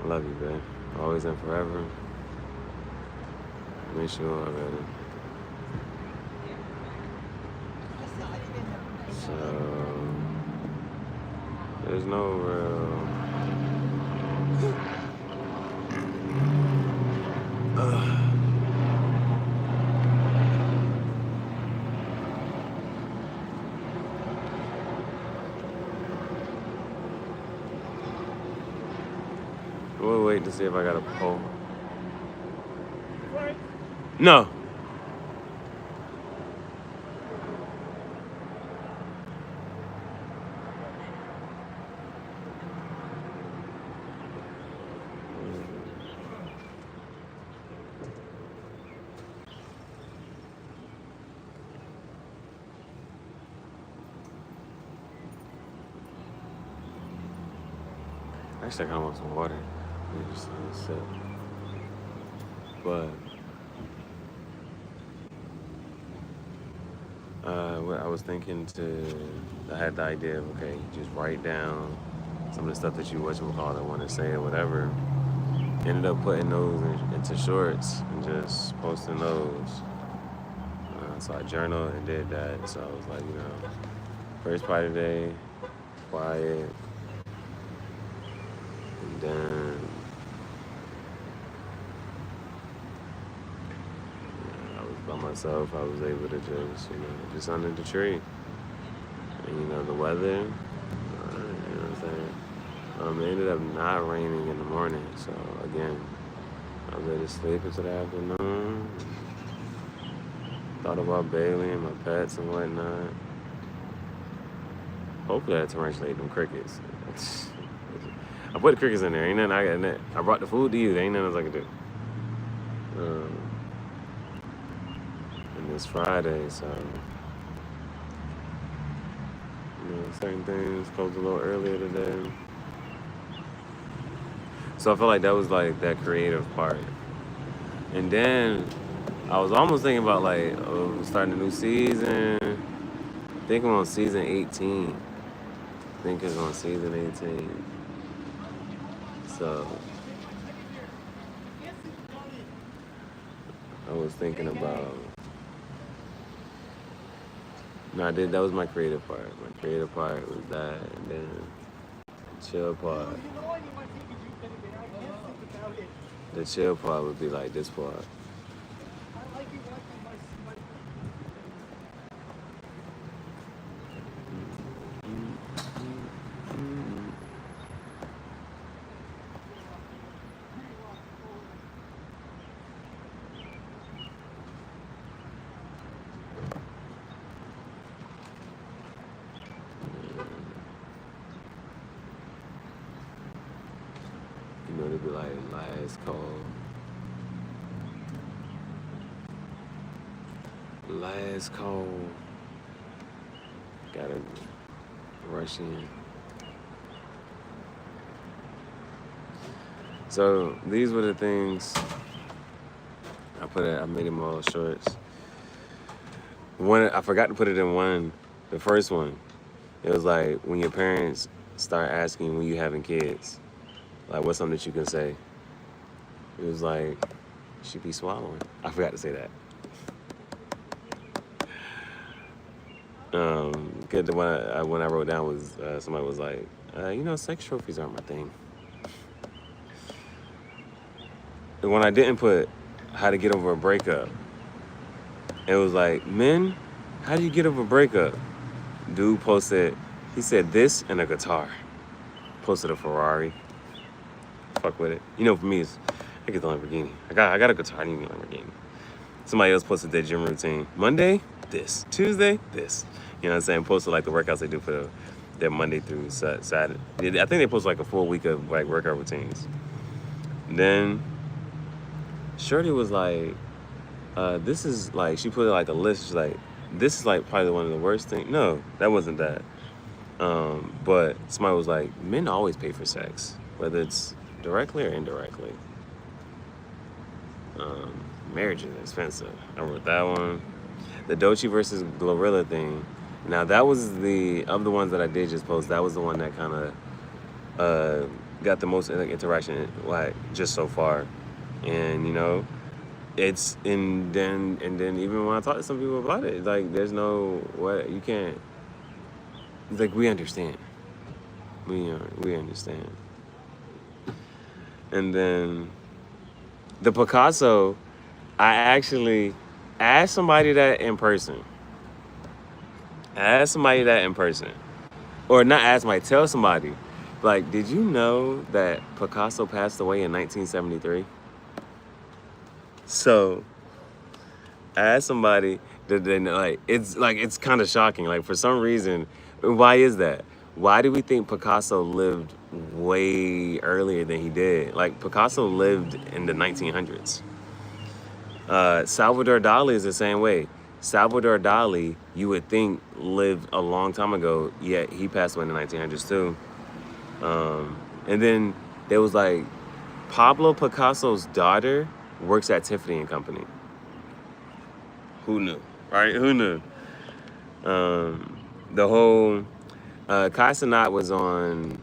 I love you, babe. Always and forever. Miss you already. So there's no real. We'll wait to see if I got a poll. No. Actually, I kind of want some water. Let me just sip. But what I was thinking I had the idea of, okay, just write down some of the stuff that you want to say or whatever. Ended up putting those into shorts and just posting those. So I journaled and did that. So I was like, first part of the day, quiet, and then I was by myself. I was able to just under the tree. And the weather, you know what I'm saying? It ended up not raining in the morning, so again, I was able to sleep into the afternoon. Thought about Bailey and my pets and whatnot. Hopefully that tarantula ate them crickets. I put the crickets in there. Ain't nothing I got in that. I brought the food to you. There ain't nothing else I can do. And it's Friday, so certain things closed a little earlier today. So I feel like that was like that creative part. And then I was almost thinking about starting a new season. I think I'm on season 18. I think it's on season 18. So I was thinking about. No, I did. That was my creative part. My creative part was that, and then the chill part. The chill part would be like this part. It'd be like last call. Last call. Gotta rush in. So these were the things I made them all shorts. One, I forgot to put it in one. The first one, it was like when your parents start asking when you having kids, like what's something that you can say. It was like, she be swallowing. I forgot to say that. Good. The one I wrote down was somebody was like, sex trophies aren't my thing. The one I didn't put, how to get over a breakup. It was like, men, how do you get over a breakup? Dude posted, he said this and a guitar. Posted a Ferrari. Fuck with it. For me, I get the Lamborghini. I got a guitar, I need a Lamborghini. Somebody else posted their gym routine. Monday, this. Tuesday, this. You know what I'm saying? Posted like the workouts they do for their Monday through Saturday. I think they posted like a full week of like workout routines. Then Shorty was like, this is like, she put like a list. She's like, this is like probably one of the worst things. No, that wasn't that. But somebody was like, men always pay for sex, whether it's directly or indirectly. Marriage is expensive. I wrote that one. The Doechii versus Glorilla thing. Now that was of the ones that I did just post, that was the one that kind of got the most like interaction like just so far, and it's and then even when I talk to some people about it, like there's no what you can't. It's like we understand, we understand, and then the Picasso, I actually asked somebody that in person. Ask somebody that in person. Or not ask somebody, tell somebody. Like, did you know that Picasso passed away in 1973? So, I asked somebody that they know, like it's kind of shocking. Like for some reason, why is that? Why do we think Picasso lived way earlier than he did? Like Picasso lived in the 1900s. Salvador Dali is the same way. Salvador Dali, you would think lived a long time ago, yet he passed away in the 1900s too. And then there was like Pablo Picasso's daughter works at Tiffany and Company. Who knew, right? Who knew? The whole Kai Cenat was on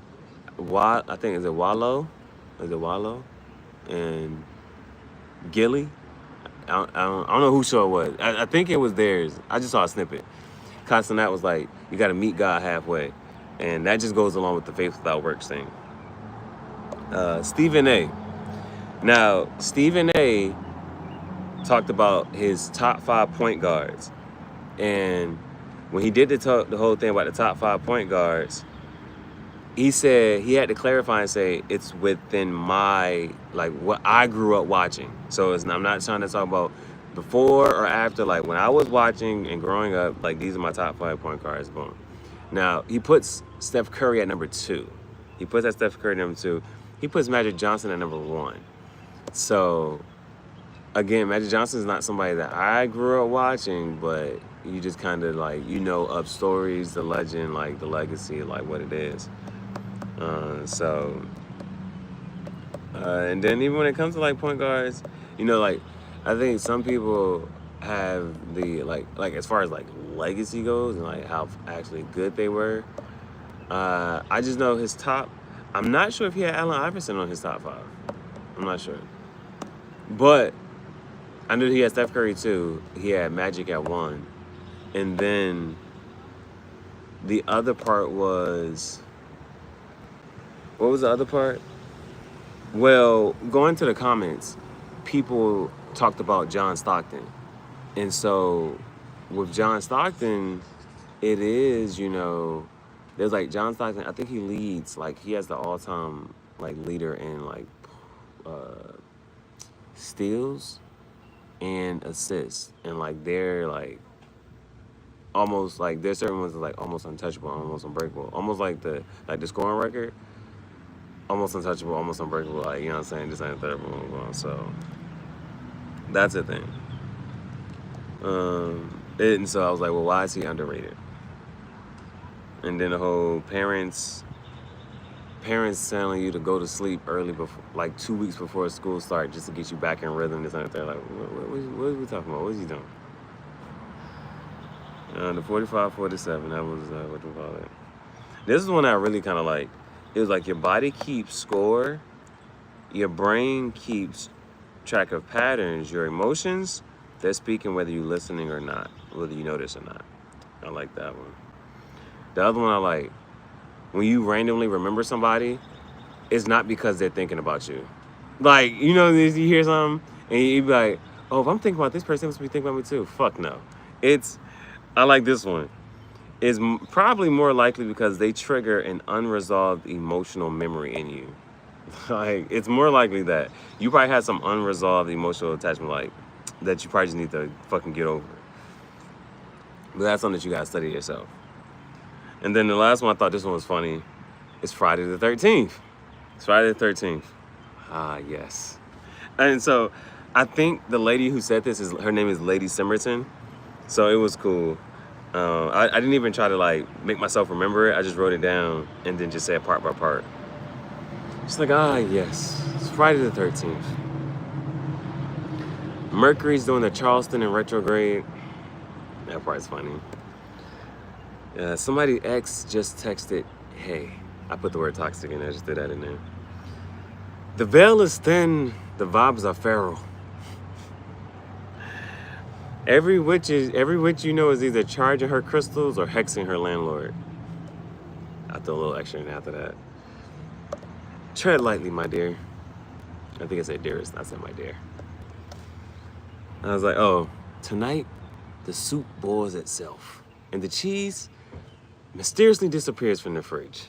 I think is it Wallow? Is it Wallow? And Gilly? I don't know whose show it was. I think it was theirs. I just saw a snippet. Kai Cenat was like, you got to meet God halfway. And that just goes along with the faith without works thing. Stephen A. Now, Stephen A. talked about his top 5 point guards. And when he did the whole thing about the top 5 point guards, he said he had to clarify and say it's within my, like, what I grew up watching. So I'm not trying to talk about before or after, like when I was watching and growing up, like these are my top 5 point guards, boom. Now, he puts Steph Curry at number 2. He puts that Steph Curry at number 2. He puts Magic Johnson at number 1. So, again, Magic Johnson is not somebody that I grew up watching, but you just kind of like, up stories, the legend, like the legacy, like what it is. And then even when it comes to like point guards, like I think some people have the like as far as like legacy goes and like how actually good they were. I just know his top. I'm not sure if he had Allen Iverson on his top 5. I'm not sure, but I knew he had Steph Curry too. He had Magic at 1, and then the other part was. What was the other part? Well, going to the comments, people talked about John Stockton. And so with John Stockton, it is, there's like John Stockton, I think he leads, like he has the all-time like leader in like steals and assists. And like they're like almost like there's certain ones that are like almost untouchable, almost unbreakable. Almost like the scoring record. Almost untouchable, almost unbreakable, like, you know what I'm saying? This ain't third one. So that's the thing. And so I was like, well, why is he underrated? And then the whole parents telling you to go to sleep early before, like 2 weeks before school start, just to get you back in rhythm. This and that. Like, what are we talking about? What is he doing? The 45-47. That was what we call it. This is one I really kind of like. It was like your body keeps score, your brain keeps track of patterns, your emotions, they're speaking whether you're listening or not, whether you notice or not. I like that one. The other one I like, when you randomly remember somebody, it's not because they're thinking about you. Like, you hear something, and you be like, oh, if I'm thinking about this person, they must be thinking about me too. Fuck no. I like this one. Is probably more likely because they trigger an unresolved emotional memory in you. Like, it's more likely that you probably had some unresolved emotional attachment, like, that you probably just need to fucking get over. But that's something that you gotta study yourself. And then the last one, I thought this one was funny, is Friday the 13th. It's Friday the 13th. Ah, yes. And so, I think the lady who said this, her name is Lady Simmerton. So it was cool. I didn't even try to like make myself remember it. I just wrote it down and then just said part by part. It's like, yes, it's Friday the 13th. Mercury's doing the Charleston in retrograde. That part's funny. Somebody X just texted, hey. I put the word toxic in there, I just threw that in there. The veil is thin, the vibes are feral. Every witch you know is either charging her crystals or hexing her landlord. I throw a little extra in after that. Tread lightly, my dear. I think I said dearest, I said my dear. I was like, oh, tonight the soup boils itself and the cheese mysteriously disappears from the fridge.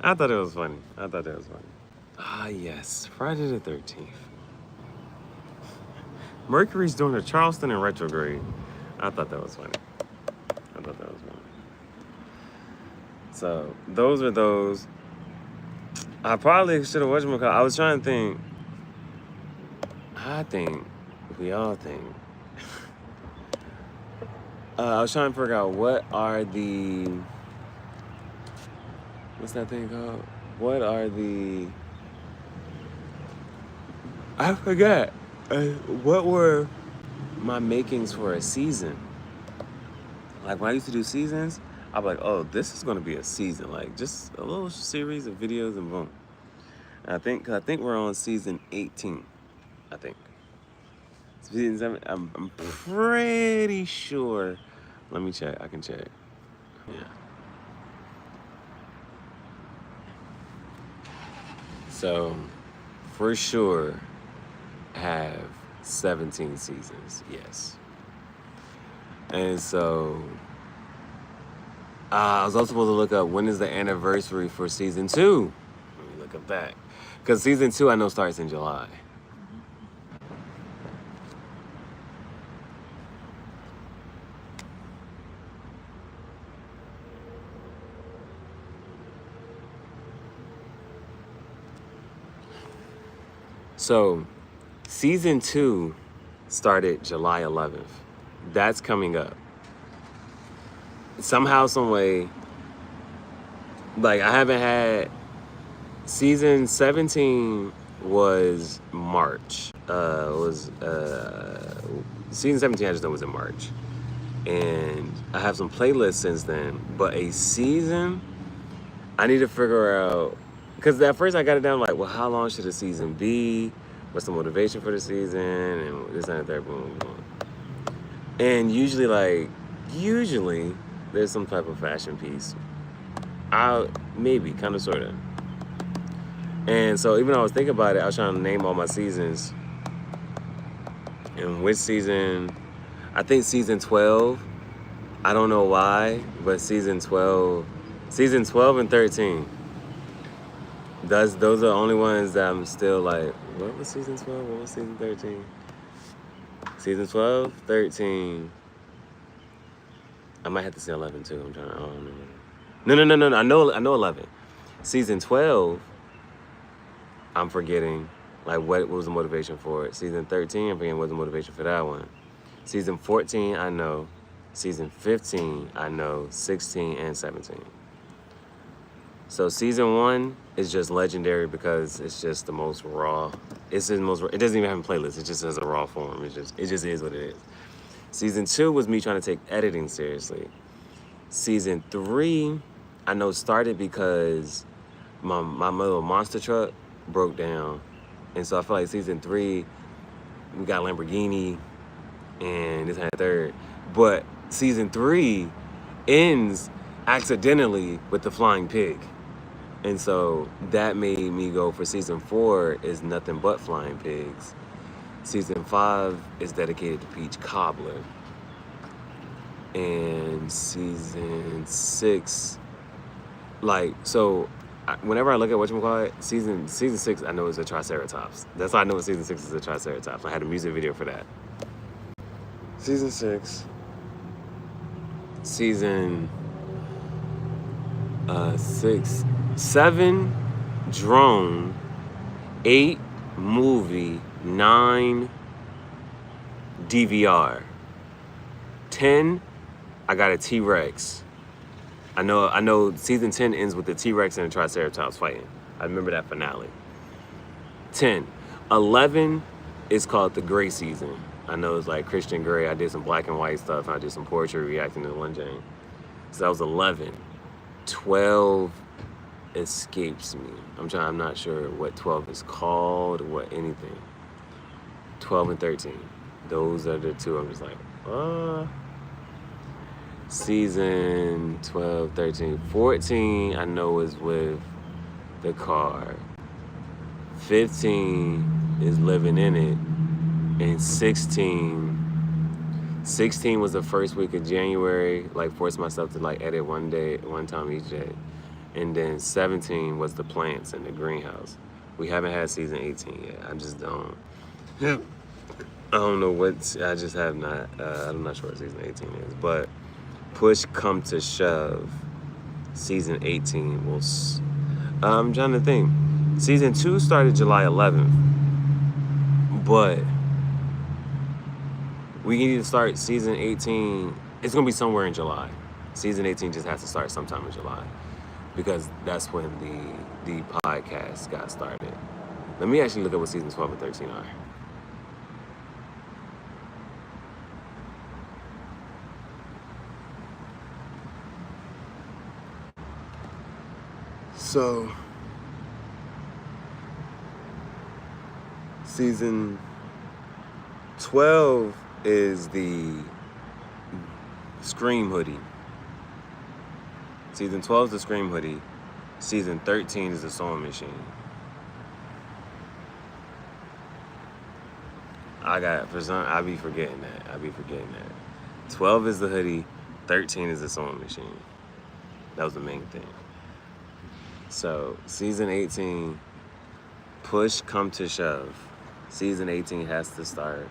I thought it was funny. Ah, yes, Friday the 13th. Mercury's doing a Charleston in retrograde. I thought that was funny. So, those are those. I probably should have watched my call. I was trying to think. I think we all think. I was trying to figure out what's that thing called? I forgot. What were my makings for a season? Like when I used to do seasons, I'd be like, oh, this is gonna be a season. Like just a little series of videos and boom. And I think we're on season 18. I think. Season 7, I'm pretty sure. Let me check. I can check. Yeah. So, for sure, have 17 seasons. Yes. And so, I was also supposed to look up when is the anniversary for season 2. Let me look up that. Because season 2 I know starts in July. So, season 2 started July 11th. That's coming up. Somehow, some way, like I haven't had season 17 was March. Season 17 I just know was in March. And I have some playlists since then, but a season I need to figure out, because at first I got it down like, well, how long should a season be? What's the motivation for the season? And this and that, boom, boom. And usually there's some type of fashion piece. Maybe, kind of, sort of. And so even though I was thinking about it, I was trying to name all my seasons. And which season, I think season 12, I don't know why, but season 12 and 13. Those are the only ones that I'm still like, what was season 12? What was season 13? Season 12, 13. I might have to say 11 too. I don't remember. No. I know 11. Season 12, I'm forgetting. Like, what was the motivation for it? Season 13, I'm forgetting what was the motivation for that one. Season 14, I know. Season 15, I know. 16 and 17. So season 1 is just legendary because it's just the most raw. It doesn't even have a playlist. It just has a raw form. It just is what it is. Season 2 was me trying to take editing seriously. Season 3, I know started because my little monster truck broke down. And so I feel like season 3, we got Lamborghini and this and that third. But season 3 ends accidentally with the flying pig. And so that made me go for season 4 is nothing but flying pigs. Season 5 is dedicated to Peach Cobbler. And season 6, whenever I look at whatchamacallit, season 6, I know it's a Triceratops. That's how I know season 6 is a Triceratops. I had a music video for that. Season 6. Season 6. 7, drone. 8, movie. 9, DVR. 10, I got a T-Rex. I know season 10 ends with the T-Rex and the Triceratops fighting. I remember that finale. 10. 11 is called the Gray season. I know it's like Christian Grey. I did some black and white stuff. And I did some poetry reacting to Lin Jane. So that was 11. 12 escapes me. I'm not sure what 12 is called or what anything. 12 and 13. Those are the two. I'm just like, season 12, 13, 14, I know is with the car. 15 is living in it. And 16 was the first week of January, like forced myself to like edit one time each day. And then 17 was the plants in the greenhouse. We haven't had season 18 yet. I just don't. I don't know what, I just have not, I'm not sure what season 18 is. But push come to shove, season 18 will, I'm trying to think. Season 2 started July 11th. But we need to start season 18. It's going to be somewhere in July. Season 18 just has to start sometime in July. Because that's when the podcast got started. Let me actually look at what season 12 and 13 are. So, season 12 is the Scream hoodie. Season 12 is the Scream hoodie. Season 13 is the sewing machine. I be forgetting that. 12 is the hoodie, 13 is the sewing machine. That was the main thing. So, season 18, push come to shove. Season 18 has to start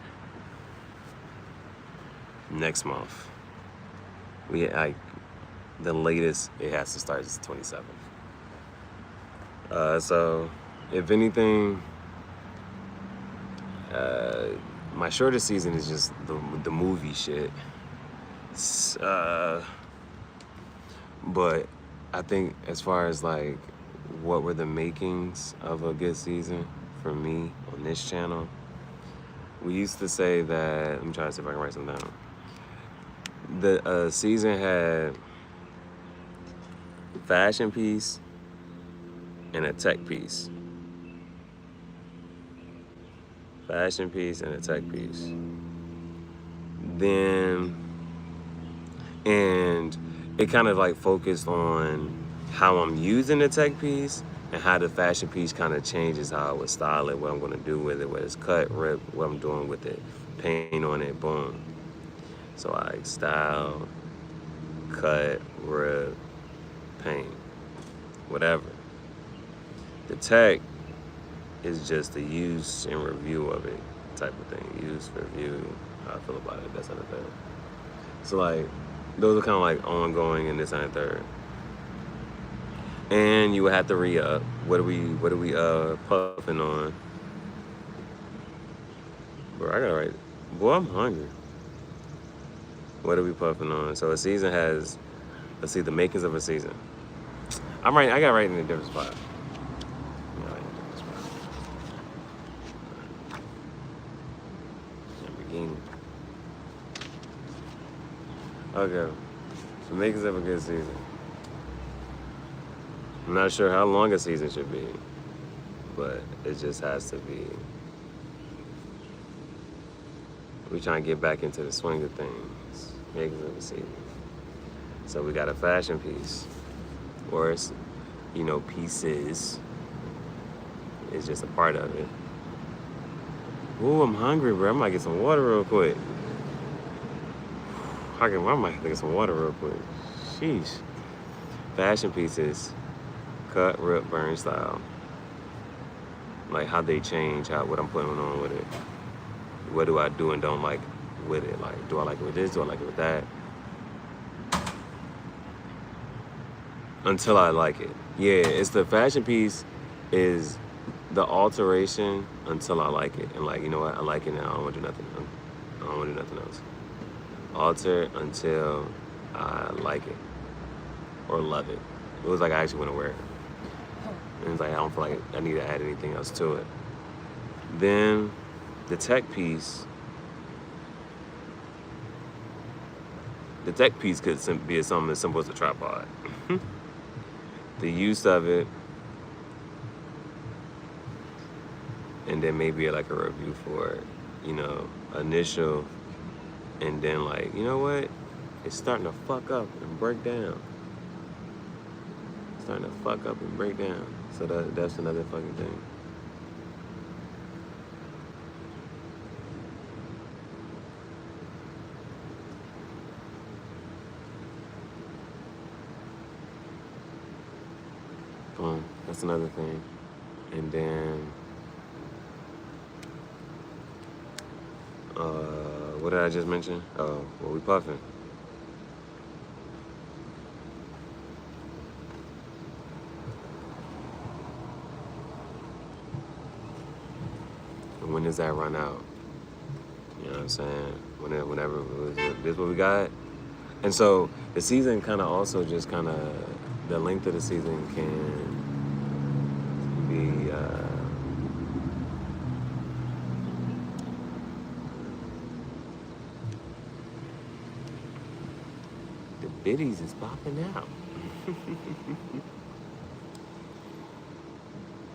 next month. The latest it has to start is the 27th. So, if anything, my shortest season is just the movie shit. But I think as far as like what were the makings of a good season for me on this channel, we used to say that, I'm trying to see if I can write some down. The season had fashion piece and a tech piece. Fashion piece and a tech piece. And it kind of like focused on how I'm using the tech piece and how the fashion piece kind of changes how I would style it, what I'm gonna do with it, whether it's cut, rip, what I'm doing with it, paint on it, boom. So I style, cut, rip, paint, whatever. The tech is just the use and review of it type of thing. Use, review, how I feel about it, that's and the third. So like, those are kind of like ongoing in this and the third. And you would have to re-up. What are we puffing on? Bro, I gotta write. Boy, I'm hungry. What are we puffing on? So a season has, let's see, the makings of a season. I gotta write in a different spot. Okay, so makings of a good season. I'm not sure how long a season should be, but it just has to be. We're trying to get back into the swing of things. Makings of a season. So we got a fashion piece, or it's, pieces. It's just a part of it. Ooh, I'm hungry, bro. I might get some water real quick. I might get some water real quick. Sheesh. Fashion pieces, cut, rip, burn style. Like how they change, what I'm putting on with it. What do I do and don't like with it? Like, do I like it with this? Do I like it with that? Until I like it. Yeah, it's the fashion piece is the alteration until I like it. And like, you know what? I like it now. I don't want to do nothing. I don't want to do nothing else. Alter until I like it or love it. It was like I actually want to wear it. And it's like I don't feel like I need to add anything else to it. Then the tech piece could be something as simple as a tripod. The use of it and then maybe like a review for, initial, and then like, you know what? It's starting to fuck up and break down. It's starting to fuck up and break down. So that's another fucking thing. Boom. That's another thing. And then, what did I just mention? Oh, well, we puffing. And when does that run out? You know what I'm saying? Whenever this is what we got. And so the season kind of also just kind of, the length of the season can be, the biddies is popping out.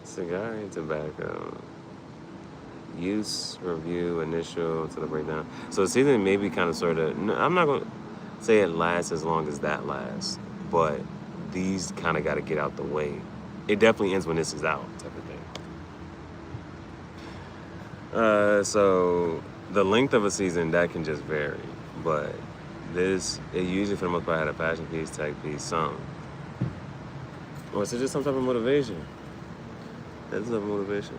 Cigar and tobacco. Use, review, initial to the breakdown. So the season maybe kind of sort of, I'm not going to say it lasts as long as that lasts, but these kind of got to get out the way. It definitely ends when this is out, type of thing. So the length of a season, that can just vary, but it usually for the most part had a passion piece, tech piece, something. Or is it just some type of motivation? That's some motivation.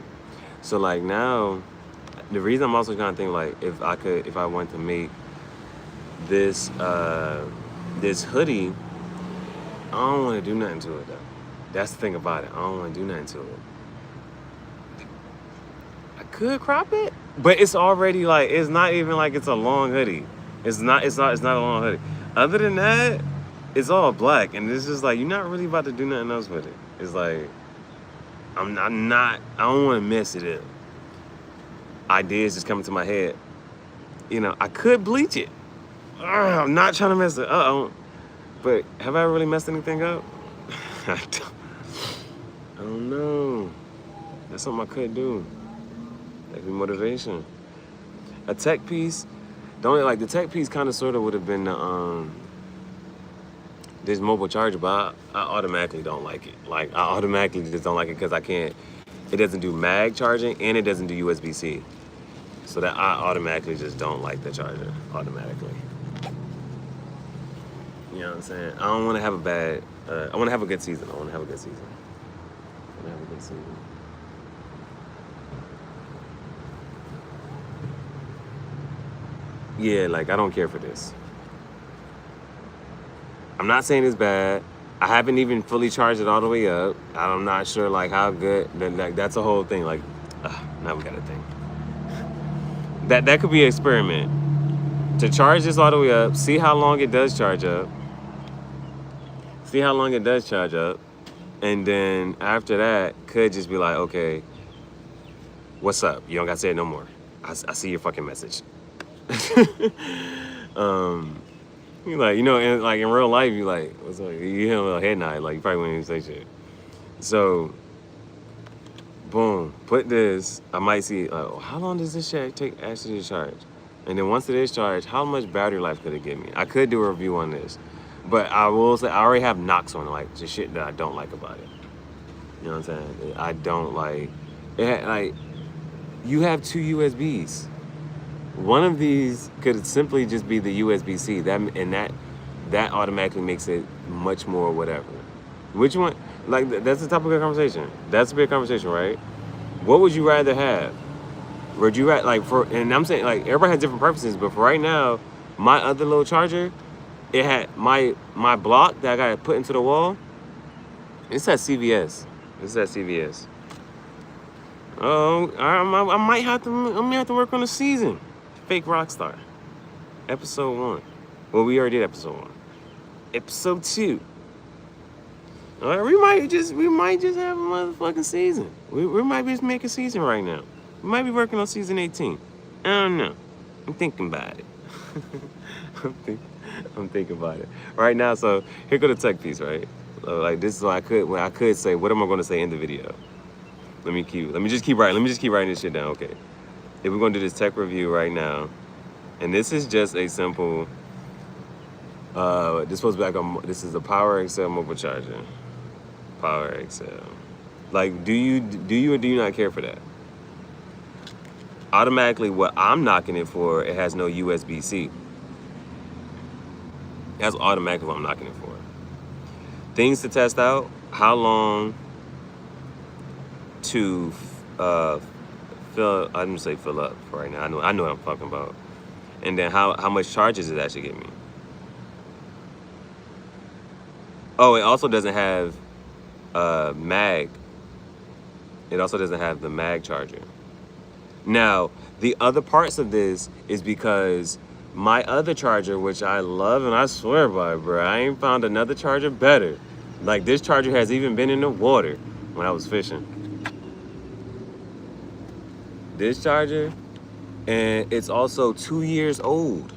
So like now, the reason I'm also trying to think like if I want to make this this hoodie, I don't want to do nothing to it though. That's the thing about it. I don't want to do nothing to it. I could crop it, but it's already like, it's not even like it's a long hoodie. It's not a long hoodie. Other than that, it's all black, and it's just like you're not really about to do nothing else with it. It's like I don't want to mess it up. Ideas just coming to my head. I could bleach it. I'm not trying to mess it up. But have I really messed anything up? I don't know. That's something I could do. That'd be motivation. A tech piece, the tech piece kind of sort of would have been this mobile charger, but I automatically don't like it. Like, I automatically just don't like it because it doesn't do mag charging and it doesn't do USB-C. So that I automatically just don't like the charger, automatically. You know what I'm saying? I don't want to have I want to have a good season. Yeah, like, I don't care for this. I'm not saying it's bad. I haven't even fully charged it all the way up. I'm not sure, like, how good. That's a whole thing. Like, now we got a thing. That could be an experiment. To charge this all the way up, see how long it does charge up. And then after that, could just be like, okay, what's up? You don't got to say it no more. I see your fucking message. You like, in real life, you like, what's up? You hear a little head nod, like, you probably wouldn't even say shit. So, boom, put this. I might see, how long does this shit take actually to charge? And then once it is charged, how much battery life could it give me? I could do a review on this, but I will say I already have knocks on it, like just shit that I don't like about it. You know what I'm saying? I don't like it. You have two USBs. One of these could simply just be the USB-C. That automatically makes it much more whatever. Which one? Like, that's the topic of conversation. That's a big conversation, right? What would you rather have? Would you rather, and I'm saying, like, everybody has different preferences, but for right now, my other little charger, it had my block that I got to put into the wall. It's at CVS. Oh, I might have to work on the season. Fake Rockstar. Episode 1. Well, we already did episode 1. Episode 2. All right, we might just have a motherfucking season. We might just make a season right now. We might be working on season 18. I don't know. I'm thinking about it. I'm thinking about it. Right now, so here go the tech piece, right? Like, this is what I could say, what am I going to say in the video? Let me just keep writing this shit down. Okay. If we're gonna do this tech review right now, and this is just a simple. This was back on. This is a Power XL mobile charger. Power XL. Like, do you or do you not care for that? Automatically, what I'm knocking it for, it has no USB-C. That's automatically what I'm knocking it for. Things to test out: how long to fill. I didn't say fill up for right now. I know what I'm talking about. And then how much charge does it actually give me? Oh, it also doesn't have mag. It also doesn't have the mag charger. Now, the other parts of this is because my other charger, which I love and I swear by, bro, I ain't found another charger better. Like, this charger has even been in the water when I was fishing. This charger, and it's also 2 years old.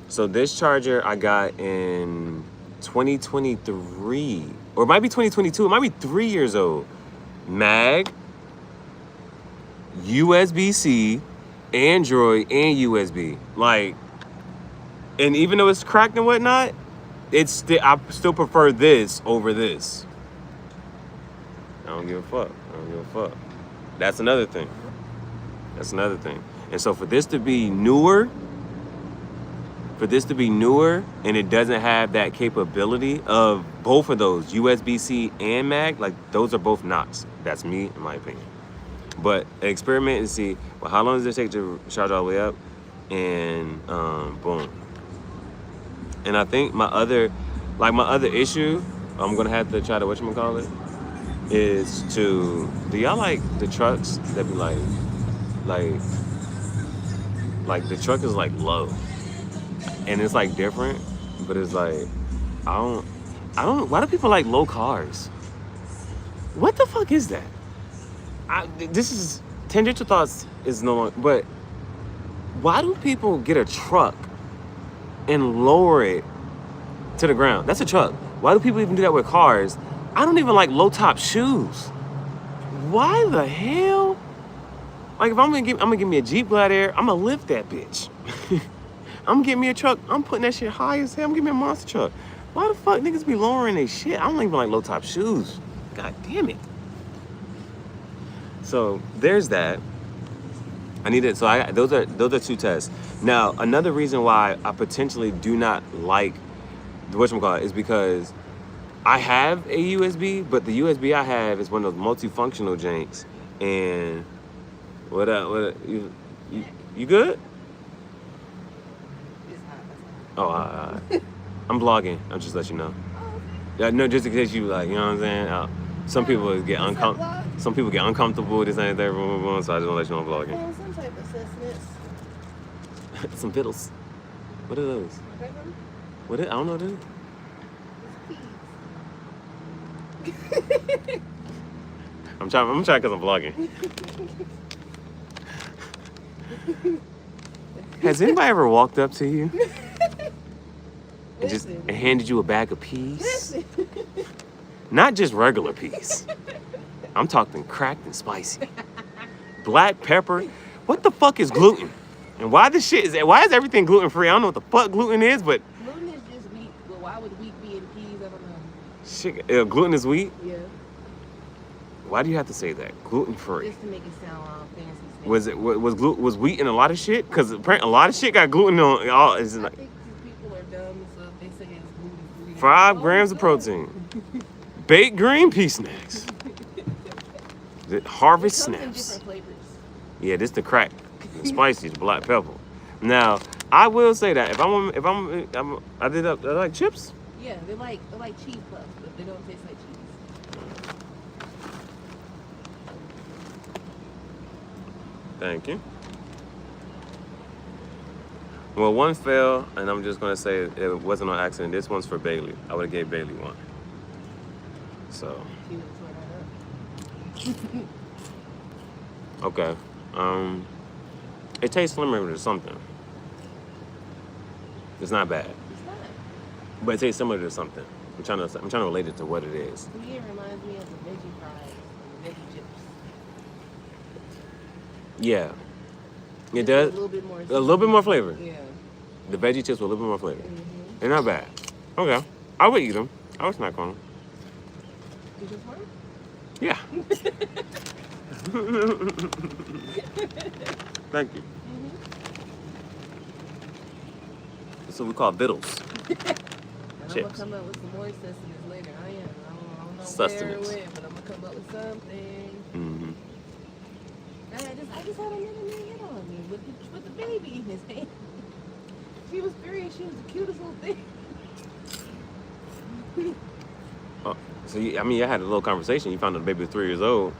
So this charger I got in 2023, or it might be 2022. It might be 3 years old. Mag, USB-C, Android, and USB. Like, and even though it's cracked and whatnot, I still prefer this over this. I don't give a fuck. That's another thing. And so for this to be newer, and it doesn't have that capability of both of those, USB-C and mag, like, those are both knots. That's me, in my opinion. But experiment and see, well, how long does it take to charge all the way up? And boom. And I think my other issue, I'm gonna have to try to whatchamacallit, is do y'all like the trucks that be like the truck is like low and it's like different, but it's like I don't why do people like low cars? What the fuck is that? This is tangential thoughts is no longer, but why do people get a truck and lower it to the ground? That's a truck. Why do people even do that with cars? I don't even like low top shoes. Why the hell? Like, if I'm gonna give me a Jeep Gladiator, I'm gonna lift that bitch. I'm gonna get me a truck. I'm putting that shit high as hell. I'm gonna give me a monster truck. Why the fuck niggas be lowering their shit? I don't even like low top shoes. God damn it. So there's that. I need it. So those are two tests. Now, another reason why I potentially do not like the whatchamacallit is because I have a USB, but the USB I have is one of those multifunctional janks. And what up? You good? Oh, I'm vlogging. I'll just let you know. No, just in case you like, you know what I'm saying? Some people get uncomfortable. This ain't there, boom, boom, boom, so I just want to let you know I'm vlogging. Some type of sustenance. Some fiddles. What are those? I don't know what it is. I'm trying because I'm vlogging. Has anybody ever walked up to you and just handed you a bag of peas? Not just regular peas. I'm talking cracked and spicy. Black pepper. What the fuck is gluten? And why is everything gluten free? I don't know what the fuck gluten is, but gluten is just wheat. Well, why would wheat be in peas? I don't know. Shit, gluten is wheat? Yeah. Why do you have to say that? Gluten free. Just to make it sound fancy. Was wheat in a lot of shit? Because apparently a lot of shit got gluten on. I think people are dumb, so if they say it's gluten free. 5 grams of protein. Baked green pea snacks. Harvest snaps. In different flavors. Yeah, this the crack, the spicy, the black pepper. Now, I will say that if I like chips. Yeah, they're like cheese puffs, but they don't taste like cheese. Thank you. Well, one fell, and I'm just gonna say it wasn't on accident. This one's for Bailey. I would have gave Bailey one. So. Okay. It tastes similar to something. It's not bad. It's not. But it tastes similar to something. I'm trying to relate it to what it is. To me, it reminds me of the veggie fries. veggie chips. Yeah, it Just does. a little bit more. A little bit more flavor. Yeah. The veggie chips with a little bit more flavor. Mm-hmm. They're not bad. Okay, I would eat them. I would snack on them. You just want? Yeah. Thank you. Mm-hmm. That's what we call vittles. And I'm Chips. gonna come up with some more sustenance later. I am. I don't know Sustenance. where or when, but I'm gonna come up with something. Mm-hmm. I just had a little man on me with the baby in his hand. She was 3 and she was the cutest little thing. Oh, so I mean, I had a little conversation. You found out the baby was 3 years old.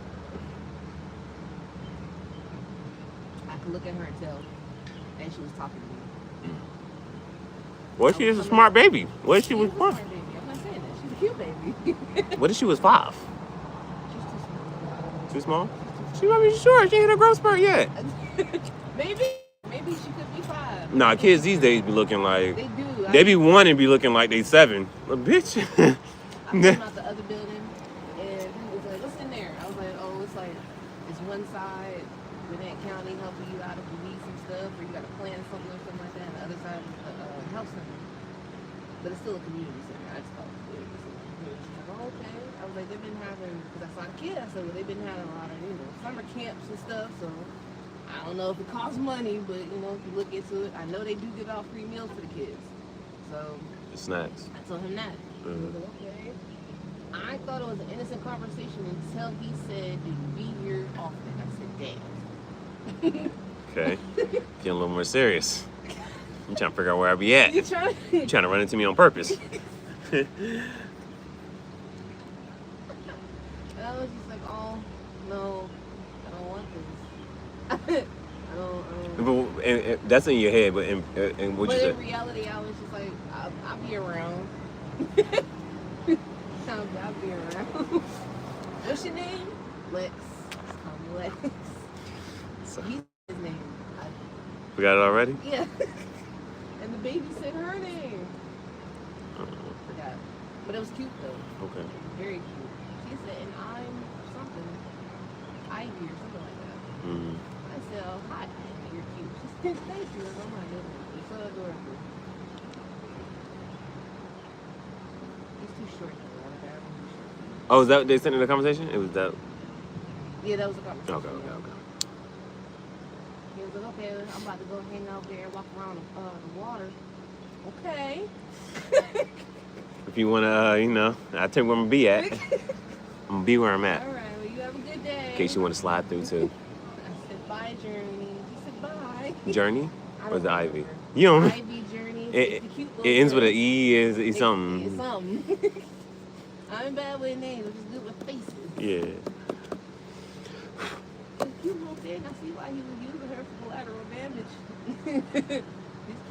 I could look at her and tell, and she was talking to me. Well, she is a smart baby. What if she was a smart? smart baby. I'm not saying that. She's a cute baby. What if she was 5? She's too small. Too small? She might be sure. She ain't hit a growth spurt yet. Maybe she could be 5. Nah, kids these days be looking like They do. they be 1 and be looking like they 7. A bitch. I came out the other building and he was like, "What's in there?" I was like, "Oh, it's like it's one side Gwinnett County helping you out if you need some stuff or you got to plan something or something like that. And the other side is the health center, but it's still a community center. I just call it community center." She's like, "Oh, okay." I was like, "They've been having," because I saw the kid. I said, "Well, they've been having a lot of summer camps and stuff, so." I don't know if it costs money, but if you look into it, I know they do give out free meals for the kids. So The snacks. I told him that. He was like, okay. I thought it was an innocent conversation until he said, "Do you be here often?" I said, "Damn." Okay. Getting a little more serious. You trying to figure out where I be at. You You trying to run into me on purpose. And I was just like, "Oh no, I don't want this." I don't. But and that's in your head, but in what you But said. in reality, I was just like, I'll be around. I'll be around. What's your name? Lex. Just call me Lex. So, He's his name. we got it already? Yeah. And the baby said her name. Forgot. But it was cute though. Okay. Very cute. She said, "And I'm something. Ivy or something like that." Mm-hmm. I said, "Oh, hi, Ivy. You're cute." She said, "Thank you." Oh my goodness. You're so adorable. He's too short though. I don't care. He's short. Oh, is that what they sent in the conversation? It was that. Yeah, that was a conversation. Okay. He was like, "Okay, I'm about to go hang out there and walk around the water." Okay. If you wanna, I'll tell you where I'm gonna be at. I'm gonna be where I'm All at. right. Well, you have a good day. In case you wanna slide through too. I said, "Bye, Journey." He said, "Bye." Journey? I Or don't is it Ivy? remember. You don't. Ivy, Journey. It, It's a cute it little ends with girl. an E. Is something. It's something. I'm bad with names. I'm just good with faces. Yeah. It's a cute little thing. I see why he was using her for collateral damage.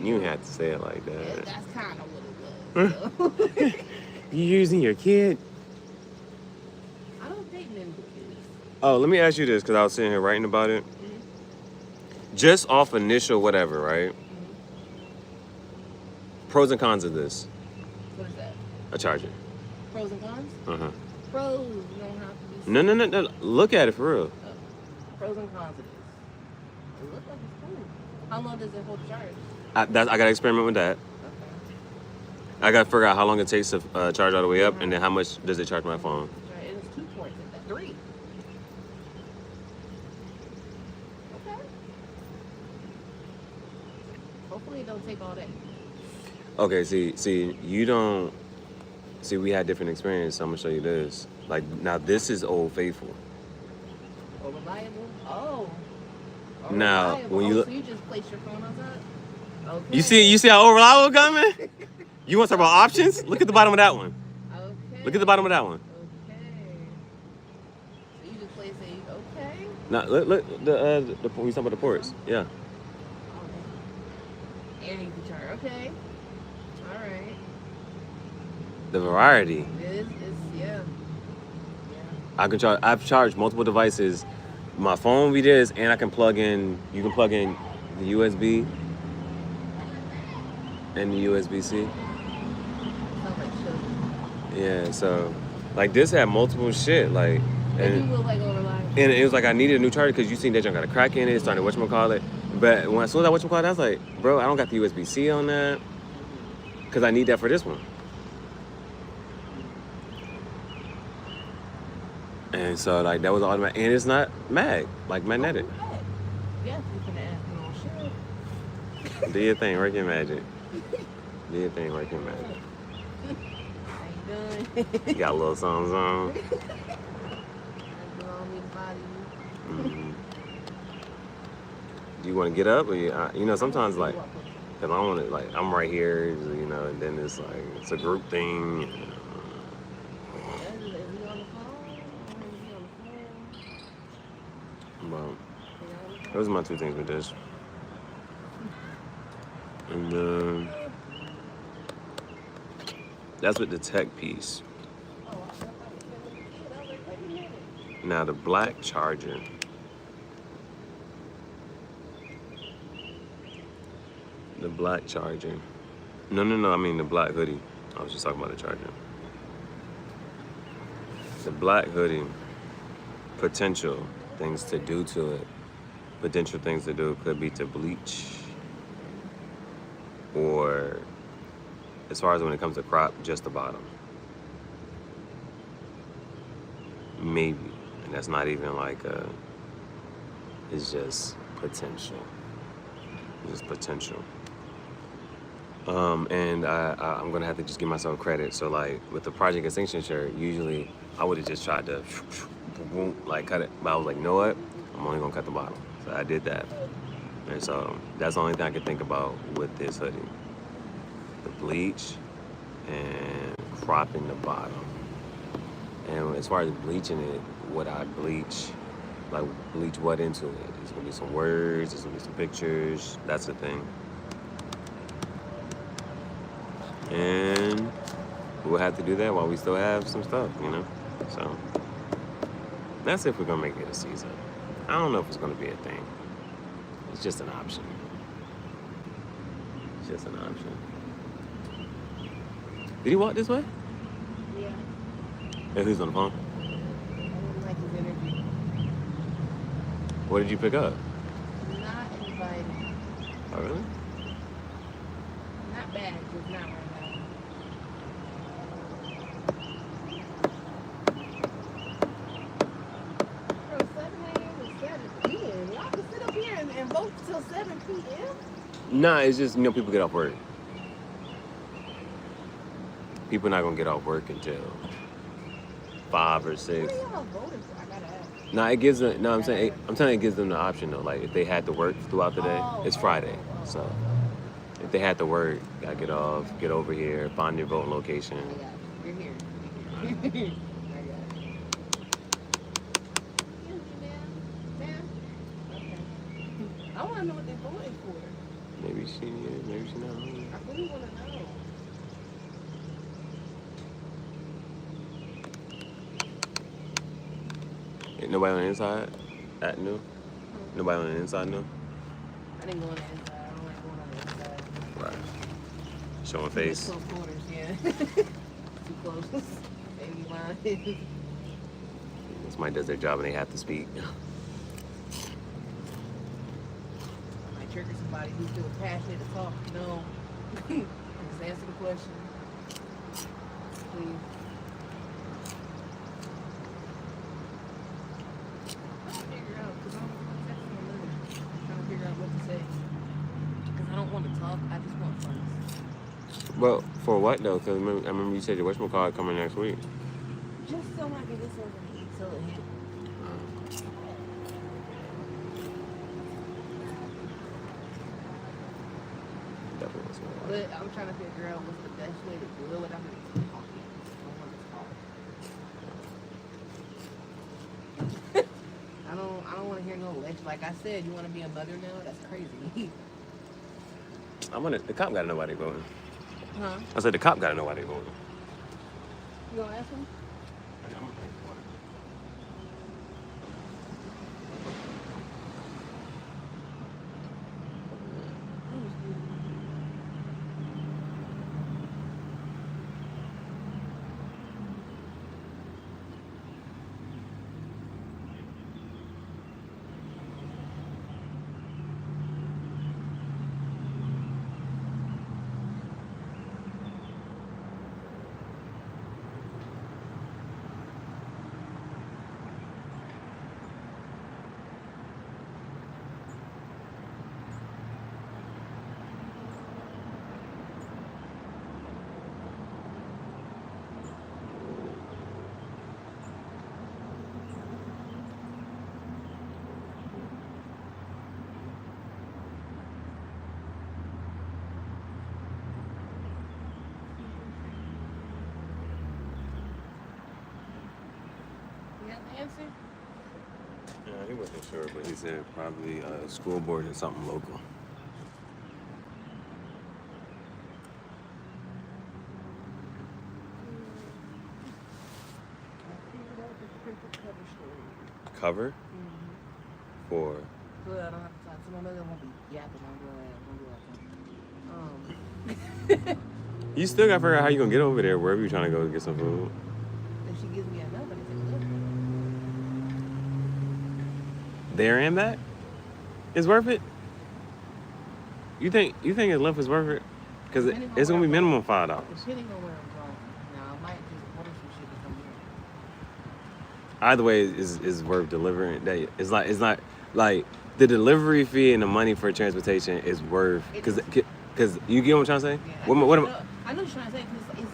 You didn't have to say it like Yeah, that. that's kind of what it was. So. You using your kid? I don't date men with kids. Oh, let me ask you this, because I was sitting here writing about it. Mm-hmm. Just off initial whatever, right? Mm-hmm. Pros and cons of this. What is that? A charger. Pros and cons? Uh-huh. Pros, you don't have to be. No. Look at it for real. Pros and cons of this. It looks like it's cool. How long does it hold charge? I gotta experiment with that. Okay. I gotta figure out how long it takes to charge all the way up, and then how much does it charge my phone. Right, and it's 2 ports. It's 3. Okay. Hopefully it don't take all day. Okay, see, you don't. See, we had different experience, so I'm gonna show you this. Like, now this is Old Faithful. Or reliable? Oh. Or Now, reliable. when you look- so you just place your phone on top? Okay. You see how reliable coming? You want to talk about options? Look at the bottom of that one. Okay. Look at the bottom of that one. Okay. So you just place it. Okay. Now, look, the when you talk about the ports. Yeah. Okay. And you can charge. Okay. All right. The variety. It's yeah. I've charged multiple devices. My phone be this, and I can plug in. You can plug in the USB and the USB-C. Sounds like sugar. Yeah. So, like this had multiple shit. Like And you And will like overlap. and it was like I needed a new charger because you seen that junk got a crack in it. It started whatchamacallit. But as soon as I whatchamacallit, I was like, bro, I don't got the USB-C on that because I need that for this one. And so like that was automatic, and it's not magnetic. Yes, you can ask no shit. Do your thing, work your magic. Do your thing, work your magic. How you doing? You got a little songs on. I do all me body. Mm-hmm. Do you want to get up, or you know, sometimes like, cause I want to like I'm right here, you know, and then it's like it's a group thing. Is he on the phone? Is he on the phone? Well, those are my two things with this. And that's with the tech piece. Now the black charger. The black charger. No, I mean the black hoodie. I was just talking about the charger. The black hoodie, potential things to do to it. Potential things to do could be to bleach, or as far as when it comes to crop, just the bottom. Maybe. And that's not even like it's just potential. It's just potential. And I'm gonna have to just give myself credit. So like with the Project Extinction shirt, usually I would have just tried to like cut it, but I was like, you know what? I'm only gonna cut the bottom. So I did that. And so that's the only thing I could think about with this hoodie. The bleach and cropping the bottom. And as far as bleaching it, what I bleach, like bleach what into it? There's gonna be some words, there's gonna be some pictures, that's the thing. And we'll have to do that while we still have some stuff, you know? So that's if we're gonna make it a season. I don't know if it's gonna be a thing. It's just an option. It's just an option. Did he walk this way? Yeah. And who's on the phone? I didn't like his energy. What did you pick up? Not invited. Oh, really? Not bad, just not right now. From 7 a.m. to 7 p.m. Y'all can sit up here and vote till 7 p.m.? Nah, it's just, you know, people get off work. People not gonna get off work until 5 or 6. What are y'all voting for? I gotta ask. Nah, it gives them. No, I'm telling you, it gives them the option though. Like if they had to work throughout the day, it's Friday. So if they had to work, gotta get off, get over here, find your voting location. I got it. You're here. I got it. Excuse me, ma'am. Okay. I want to know what they're voting for. Maybe she is, maybe she not. I really want to know. Ain't nobody on the inside that knew. Nobody on the inside knew. I didn't go on the inside. I don't like going on the inside. Right. Showing face. Close quarters, yeah. Too close. Baby line. Somebody does their job and they have to speak. I might trigger somebody who feels passionate to talk. No. Just answer the question. Please. I don't want to talk. I just want funds. Well, for what though? Because I remember you said your whatchamacallit coming next week. Just so I can get something to eat till it hit. Definitely was more. But I'm trying to figure out what's the best way to do it without me talking. I don't want to hear no lecture. Like I said, you want to be a mother now? That's crazy. The cop gotta know why they voting. Huh? I said the cop gotta know why they voting. You gonna ask him? answer? Yeah, he wasn't sure, but he said probably school board and something local. Cover? For? So I don't have to talk to my mother. I won't be yapping. You still got to figure out how you going to get over there, wherever you're trying to go to get some food. If she gives me enough, I can take a look. There and back? It's worth it? You think Lyft is worth it? Because Depending on it's going to be where I'm minimum $5. Depending on where I'm going. Now, I might just order some shit to come here. Either way is worth delivering. It's not like the delivery fee and the money for transportation is worth because you get what I'm trying to say. Yeah, What am I know what you're trying to say because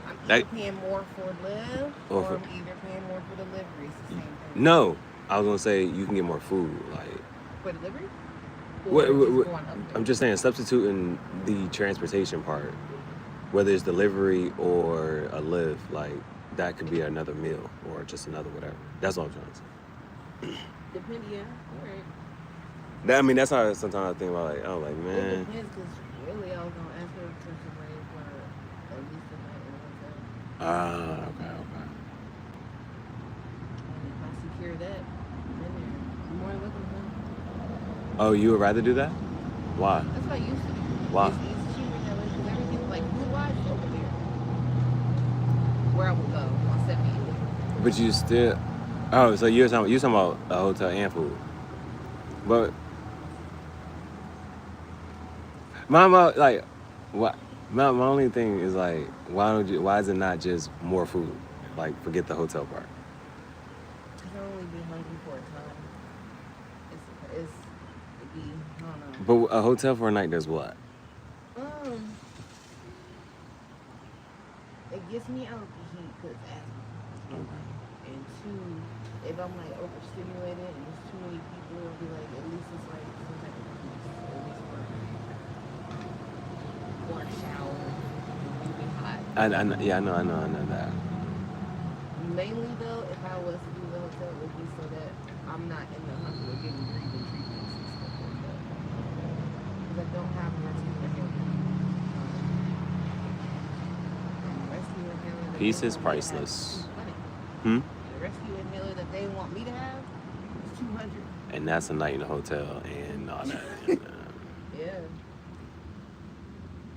I'm either paying more for Lyft or I'm either paying more for delivery. It's the same thing. No, I was gonna say you can get more food like for delivery. I'm just saying substituting the transportation part, whether it's delivery or a Lyft, like that could be another meal or just another whatever. That's all I'm trying to say. Depending, yeah, all right. That's how sometimes I think about like, oh, like man. It depends because really I was gonna ask her for some money for at least a night in a hotel. Okay. And if I secure that, then you're more than welcome to come. Oh, you would rather do that? Why? That's what I used to do. Why? It's cheaper that way because everything's like food-wise over there. Where I would go on 70. But you still. Oh, so you're talking about a hotel and food. But my like, what? My only thing is like, why is it not just more food? Like, forget the hotel part. Because I'll only be hungry for a time. It'd be, I don't know. But a hotel for a night does what? It gets me out the heat because asthma. Okay. And two, if I'm like overstimulated and there's too many people, it'll be like at least it's like some type of peace, at least or a shower. It'll be hot. I know that. Mainly though, if I was to do the hotel, it would be so that I'm not in the hospital getting breathing treatments and stuff like that. Because I don't have a rescue inhaler. Peace is priceless. The rescue inhaler that they want me to have is $200. And that's a night in a hotel and all that. Yeah.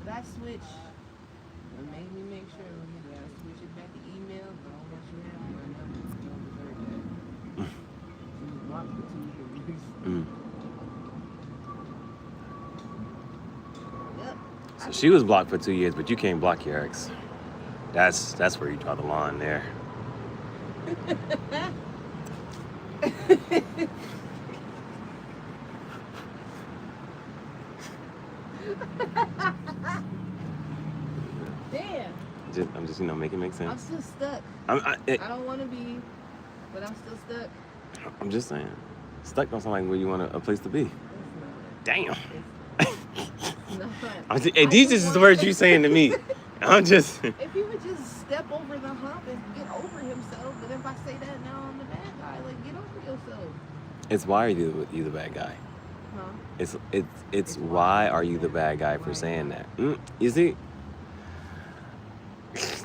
But I switch. It made me make sure I switch it back to email. But I don't want you to have my number. You don't deserve that. You was blocked for 2 years. Yep. So she was blocked for 2 years, but you can't block your ex. That's where you draw the line there. Damn. I'm just making it make sense. I'm still stuck. I don't want to be, but I'm still stuck. I'm just saying, stuck don't sound like where you want a place to be. It's not. Damn. It's not. Hey, these is the words you saying to me. I'm just. If he would just step over the hump and get over himself, but if I say that now I'm the bad guy, like get over yourself. It's why are you the bad guy? Huh? It's why are you the bad guy for saying that? You see?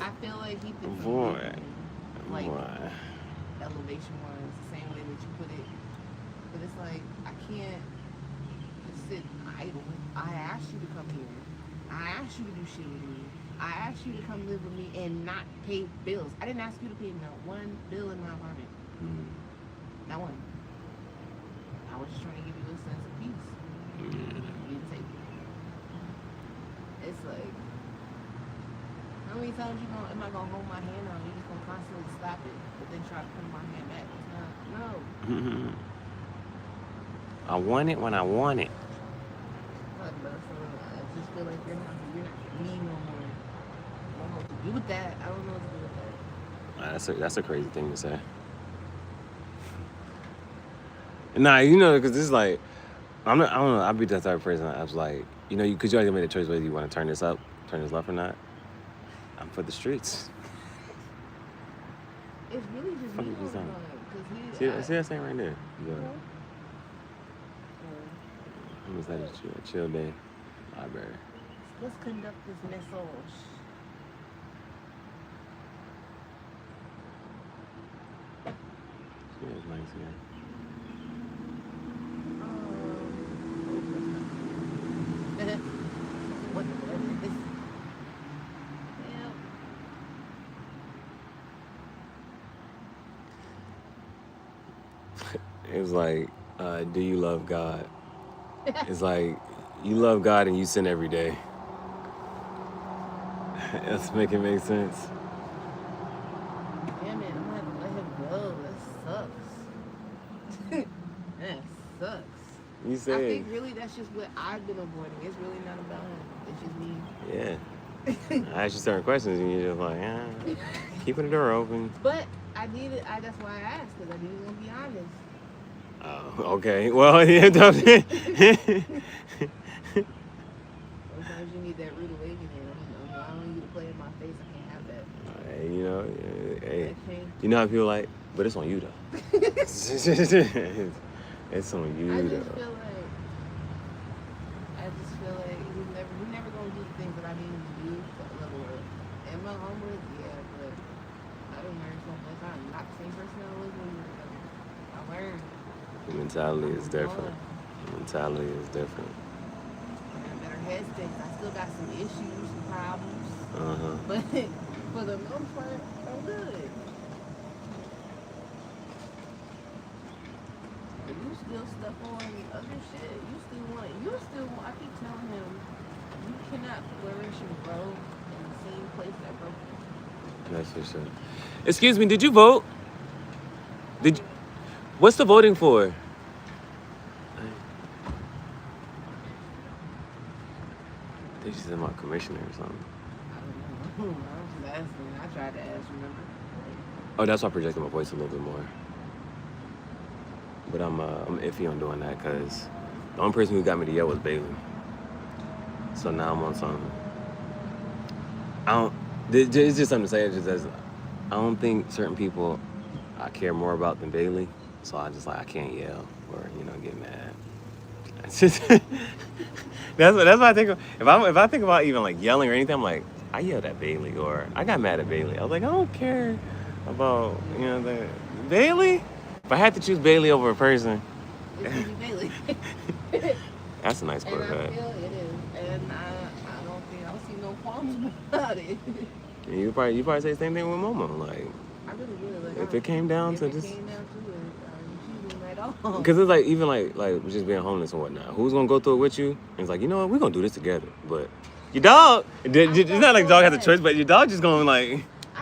I feel like he thinks Boy. like Boy. elevation wise, the same way that you put it. But it's like I can't just sit idle. I asked you to come here. I asked you to do shit with me. I asked you to come live with me and not pay bills. I didn't ask you to pay not one bill in my apartment. Not one. I was just trying to give you a sense of peace. You didn't take it. It's like, how many times am I gonna hold my hand on? You just gonna constantly slap it, but then try to put my hand back? No. I want it when I want it. I just feel like you're not me no more. I don't know what to do with that. I don't know what to do with that. That's a crazy thing to say. Nah, because this is like, I don't know. I'd be that type of person. I was like, because you already made a choice whether you want to turn this up, turn this left or not. I'm for the streets. It's really just me. See that saying right there? Yeah. Yeah. How was that a chill day? Library. Let's conduct this message. Yeah, it's nice here. What is this? It was like, do you love God? It's like, you love God and you sin every day. Let's make it make sense. Yeah, man, I'm gonna have to let him go. That sucks. That sucks. You I said, think really that's just what I've been avoiding. It's really not about him. It's just me. yeah. I asked you certain questions and you're just like, keeping the door open. But that's why I asked, because I knew you were going to be honest. Oh, okay. Well, yeah, definitely. Sometimes you need that rude awakening. I'm allowing you to play in my face. I can't have that. Hey, you know how people like, but it's on you though. It's on you I though. just feel like he's never gonna do the things that I need him to do to level up. Am I humble? Yeah, but I done learned something. I'm not the same person I was when we were together. I learned. The mentality is different. Mentality is different. I got better headspace. I still got some issues, some problems. But for the most part, I'm good. But you still stuck on the other shit. You still want, I keep telling him, you cannot flourish and grow in the same place that broke you. That's for sure. Excuse me, did you vote? What's the voting for? I think she's in my commissioner or something. I don't know. I was asking. I tried to ask, remember? Oh, that's why I projected my voice a little bit more. But I'm iffy on doing that because the only person who got me to yell was Bailey. So now I'm on something. It's just something to say. It's just as I don't think certain people I care more about than Bailey. So I just I can't yell or get mad. It's just that's what I think of. If I think about even yelling or anything, I'm like, I yelled at Bailey or I got mad at Bailey. I was like, I don't care about the Bailey. If I had to choose Bailey over a person, it's usually Bailey. That's a nice Corvette. And I feel it is, and I don't see no qualms about it. And you probably say the same thing with Momo. I really would. If it came down to this. If it came down to it, she's doing right on. Because it's even just being homeless and whatnot. Who's gonna go through it with you? And it's like, you know what, we're gonna do this together. But your dog, it's not like the dog has a choice, but your dog just going all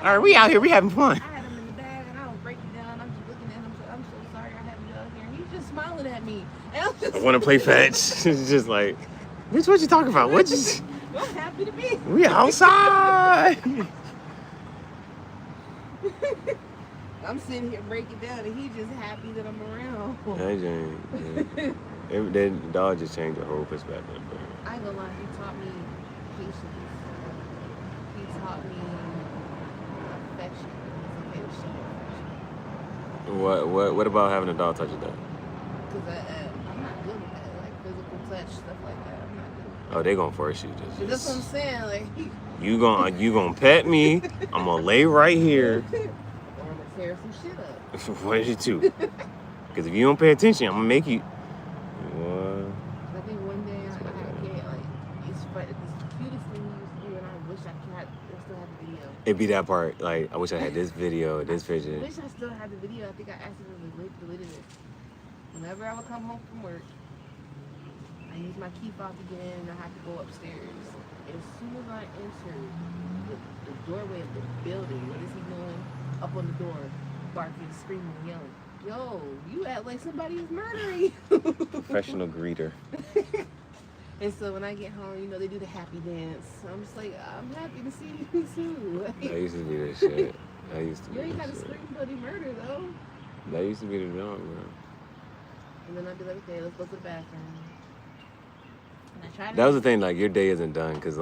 right, we out here, we having fun. I had him in the bag and I was breaking down. I'm just looking at him. I'm so sorry I have you out here. And he's just smiling at me. And I'm just I want to play fetch. It's just like, bitch, what you talking about? I'm happy to be. We outside. I'm sitting here breaking down, and he's just happy that I'm around. Hey, Jane. That dog just changed the whole perspective. I ain't gonna lie, he taught me patience. He taught me affection. It's okay to show affection. What about having a dog touch your dog? Because I'm not good with that, physical touch, stuff like that. I'm not good with that. Oh, they gonna force you. That's what I'm saying. You gonna pet me? I'm gonna lay right here. Or I'm gonna tear some shit up. What did you do? Because if you don't pay attention, I'm gonna make you. I think one day I had it's the cutest thing you used to do, and I wish I still had the video. It'd be that part. I wish I had this video, this picture. I wish I still had the video. I think I accidentally deleted it. Whenever I would come home from work, I use my key fob to get in, and I have to go upstairs. As soon as I entered the doorway of the building, what is he doing? Up on the door, barking, screaming, yelling. Yo, you act like somebody is murdering you. Professional greeter. And so when I get home, they do the happy dance. I'm just like, I'm happy to see you too. I used to be that shit. You ain't gotta scream bloody murder though. That used to be the dog, bro. And then I'd be like, okay, let's go to the bathroom. That was the thing, your day isn't done because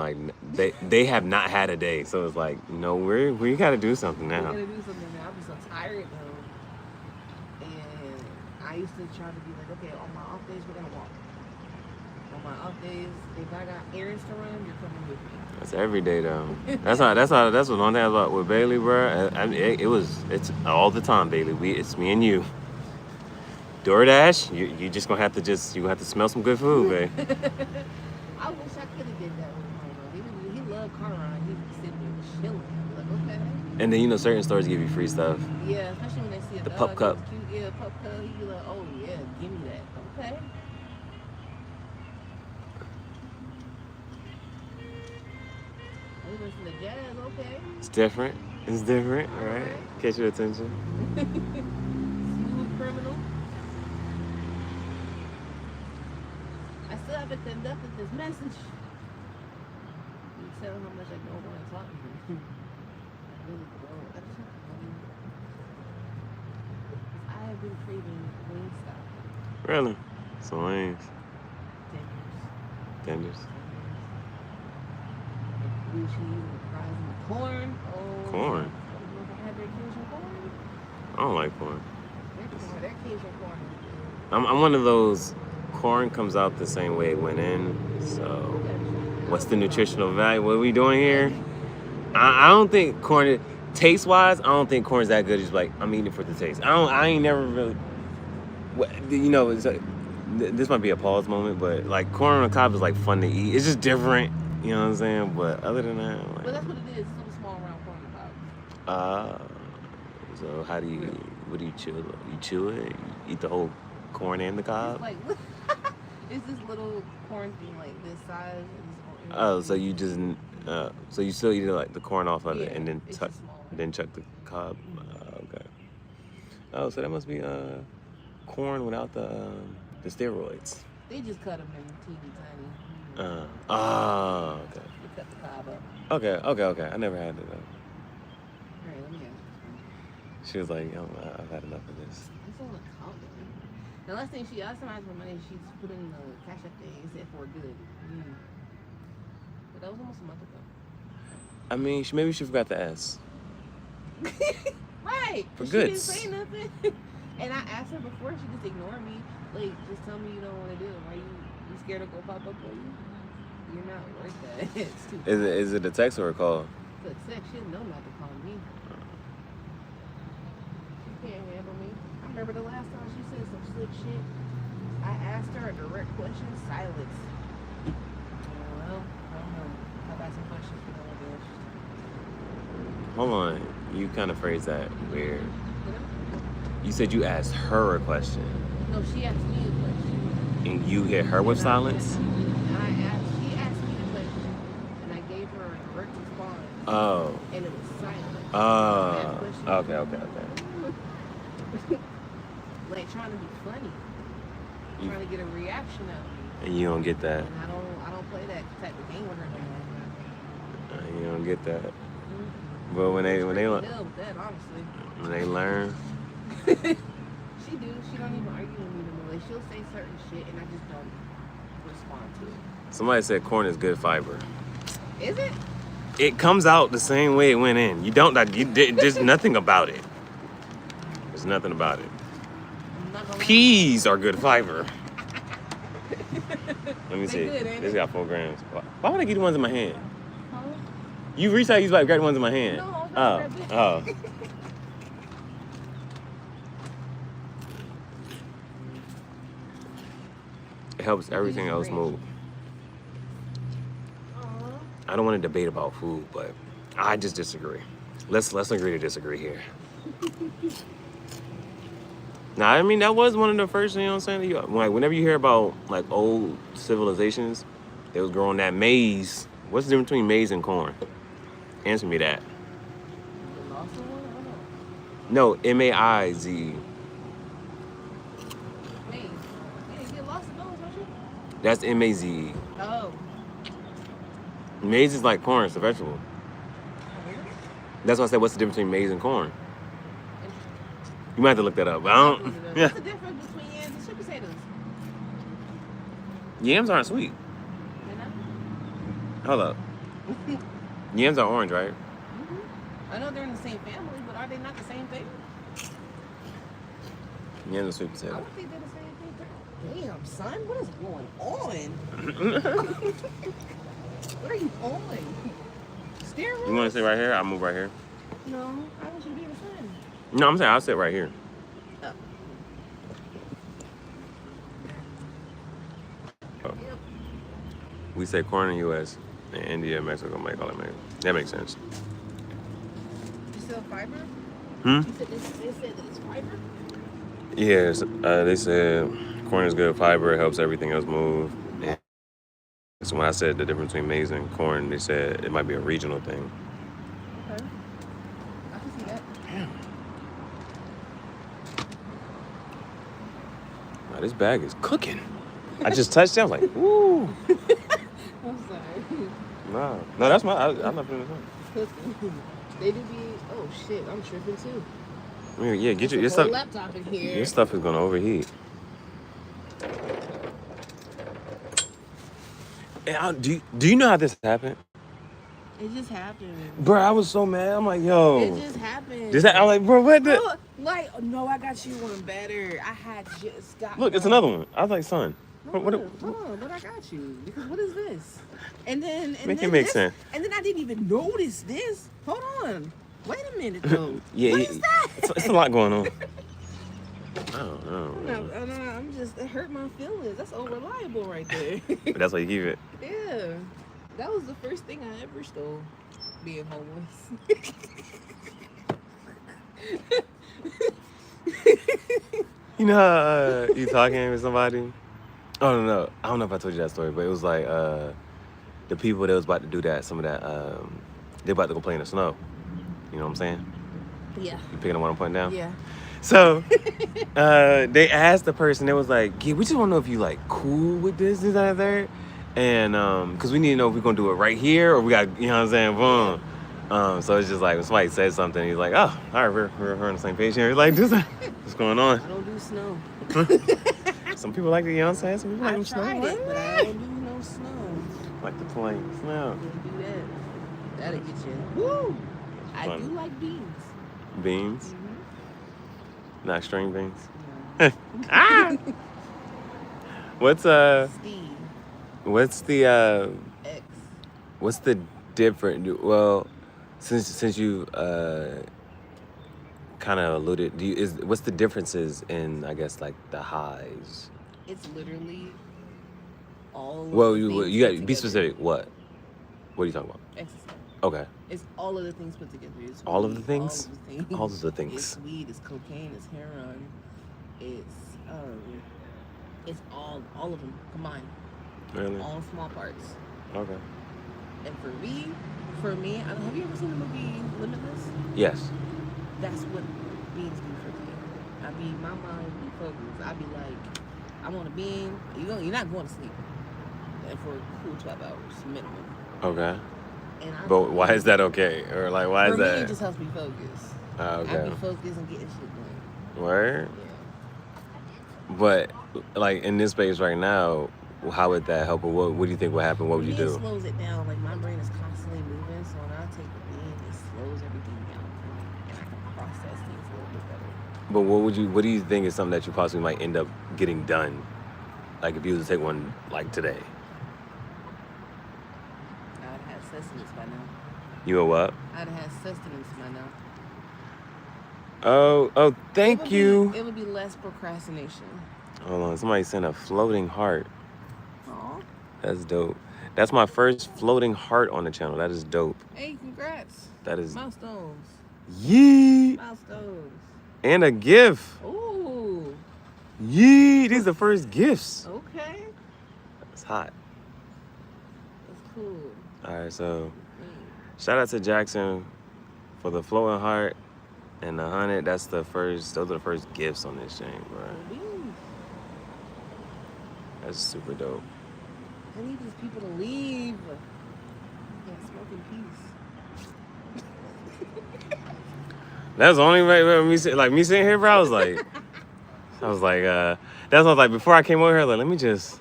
they have not had a day, so it's no, we gotta do something now. We gotta do something now. I'll be so tired though. I used to try to be like, okay, on my off days we're gonna walk. On my off days, if I got errands to run, you're coming with me. That's every day though. That's what one thing about with Bailey, bro. It's all the time, Bailey. It's me and you. DoorDash, you just gonna have to smell some good food, babe. I wish I could have did that with my bro. He loved car ride. He was sitting there chilling. I'm like, okay. And then certain stores give you free stuff. Yeah, especially when they see a The dog. pup cup. Cute. Yeah, pup cup. He be like, oh yeah, give me that. Okay. Listen to jazz, okay. It's different. It's different, right? Catch your attention. Smooth criminal. I still haven't conducted this message. You tell how much I don't want to talk to him. I really don't. I just have to go. I have been craving Wingstop. Really? Some wings. Tenders. Tenders. Blue cheese and fries and corn. Oh, Corn? I had their Cajun corn. I don't like corn. Their Cajun corn is good. I'm one of those. Corn comes out the same way it went in. So, what's the nutritional value? What are we doing here? I don't think corn, taste wise, I don't think corn's that good. Just like I'm eating it for the taste. I ain't never really. It's like, this might be a pause moment, but like corn on the cob is like fun to eat. It's just different. You know what I'm saying? But other than that, like, but that's what it is. It's little small round corn on the cob. So how do you? What do you chew? You chew it? You eat the whole corn and the cob? It's like it's this little corn thing like this size. Oh, so you just so you still eat like the corn off of it Yeah, and then it's tuck, just small. then chuck the cob. Okay. Oh, so that must be corn without the steroids. They just cut them in teeny tiny. Okay. They cut the cob up. Okay. I never had it though. Alright, let me ask you. She was like, I've had enough of this. It's on the counter. The last thing she asked somebody for money, she's put in the cash up thing. It said for good. But that was almost a month ago. I mean, maybe she forgot to ask. Right. For she goods. didn't say nothing. And I asked her before, she just ignored me. Like, just tell me you don't want to do it. Why you scared to go pop up on you? You're not worth that. It's too Is it a text or a call? It's a text. She didn't know not to call me. She can't handle me. I remember the last time she said some slick shit. I asked her a direct question, silence. Well, I don't know. I got some questions for no one else. Hold on. You kind of phrased that weird. You know? You said you asked her a question. No, she asked me a question. And you hit her with silence? She asked me the question, and I gave her a direct response. Oh. And it was silent. Okay. Like trying to be funny. Trying to get a reaction out of me. And you don't get that. And I don't play that type of game with her no more. You don't get that. But when they Deal with that, honestly. when they learn, She do. She don't even argue with me no more. Like she'll say certain shit, and I just don't respond to it. somebody said corn is good fiber. Is it? It comes out the same way it went in. There's nothing about it. There's nothing about it. I'm not gonna lie. Peas are good fiber. Let me They see. good, ain't This they? got 4 grams. Why would I get the ones in my hand? Huh? You reached out, you like grab the ones in my hand. No, I'm not grabbing it. Oh. It helps everything else move. I don't want to debate about food, but I just disagree. Let's agree to disagree here. Now, I mean, that was one of the first, you know what I'm saying? Like, whenever you hear about, like, old civilizations, they was growing that maize. What's the difference between maize and corn? Answer me that. The lost one? I don't know. No, M-A-I-Z. Wait. Yeah, you get lost in those, don't you? That's M-A-Z. Oh. Maize is like corn, it's a vegetable. That's why I said, what's the difference between maize and corn? You might have to look that up. But I don't. Yeah. What's the difference between yams and sweet potatoes? Yams aren't sweet. You know? Hold up. Yams are orange, right? I know they're in the same family, but are they not the same thing? Yeah, the sweet I potato. wonder if they did the same thing. Damn, son, what is going on? What are you on? Steroids? You want to sit right here? I'll move right here. No, I want you to be in the sun. No, I'm saying I'll sit right here. Oh. Oh. Yep. We say corn in the U.S. and India, Mexico, make all that make. That makes sense. You sell fiber? Hmm? You said they said that it's fiber? Yes, they said corn is good fiber. It helps everything else move. And so when I said the difference between maize and corn, they said it might be a regional thing. Okay. I can see that. Damn. Wow, this bag is cooking. I just touched it. I was like, ooh. I'm sorry. No, that's my. I'm not feeling this. Cooking. They do be. Oh shit, I'm tripping too. Yeah, get your There's a stuff. whole laptop in here. Your stuff is gonna overheat. And do you know how this happened? It just happened. Bro, I was so mad. I'm like, yo. It just happened. I'm like, bro, what the? Oh, like, no, I got you one better. I had just got. Look, it's one. another one. I was like, son. Hold on, but I got you. Because what is this? And then Make it make sense. And then I didn't even notice this. Hold on. Wait a minute though. Yeah, what is that? It's a lot going on. I don't know. I'm just, it hurt my feelings. That's unreliable right there. But that's why you keep it. Yeah. That was the first thing I ever stole. Being homeless. You know how you talking with somebody? Oh no, I don't know if I told you that story, but it was like the people that was about to do that, some of that, they about to go play in the snow. You know what I'm saying? Yeah. You picking up what I'm putting down? Yeah. So they asked the person, they was like, yeah, we just want to know if you like cool with this, that, and that. And because we need to know if we're gonna do it right here or we got, you know what I'm saying, boom. So it's just like when somebody says something, he's like, oh, all right, we're on the same page here. He's like, what's going on? I don't do snow. Some people like the, you know what I'm saying? Some people like them snow. I tried it, but I don't do no snow. Like the plain snow. Don't do that. That'll get you. Woo! I Fun. do like beans. Beans? Mm-hmm. Not string beans? No. Ah! What's Steve. What's the X. what's the different? Well, since you kind of alluded, what's the differences in, I guess, like the highs? It's literally all. Well, of the you things got put to be together. specific. What are you talking about? Exercise. Okay. It's all of the things put together. It's All of weed, the things? All of the things. All of the things. It's weed. It's cocaine. It's heroin. It's all of them combined. Really? All small parts. Okay. And for me, have you ever seen the movie Limitless? Yes. That's what beans do for me. My mind be focused. I be like, I want a bean. You're not going to sleep. And for a cool 12 hours minimum. Okay. And But why is that okay? Or like, why is for me, that? it just helps me focus. Okay. I be focused and getting shit done. Word? Yeah. But like in this space right now, how would that help? Or what do you think would happen? What would you It do? slows it down. Like my brain is constantly moving, so when I take the bean, it slows everything down for me, and I can process things a little bit better. But what do you think is something that you possibly might end up getting done? Like if you was to take one like today. I'd have sustenance by now. You know what? I'd have sustenance by now. Oh, thank you. It would be less procrastination. Hold on, somebody sent a floating heart. Aw. That's dope. That's my first floating heart on the channel. That is dope. Hey, congrats. That is Milestones. yee. Milestones. And a gift. Ooh. Yee. These are the first gifts. Okay. That's hot. That's cool. All right, so shout out to Jackson for the floating heart and the 100. Those are the first gifts on this chain, bro. That's super dope. I need these people to leave. Can't smoke in peace. That's the only way me sitting here, bro. I was like, that's what I was like before I came over here. Like, let me just.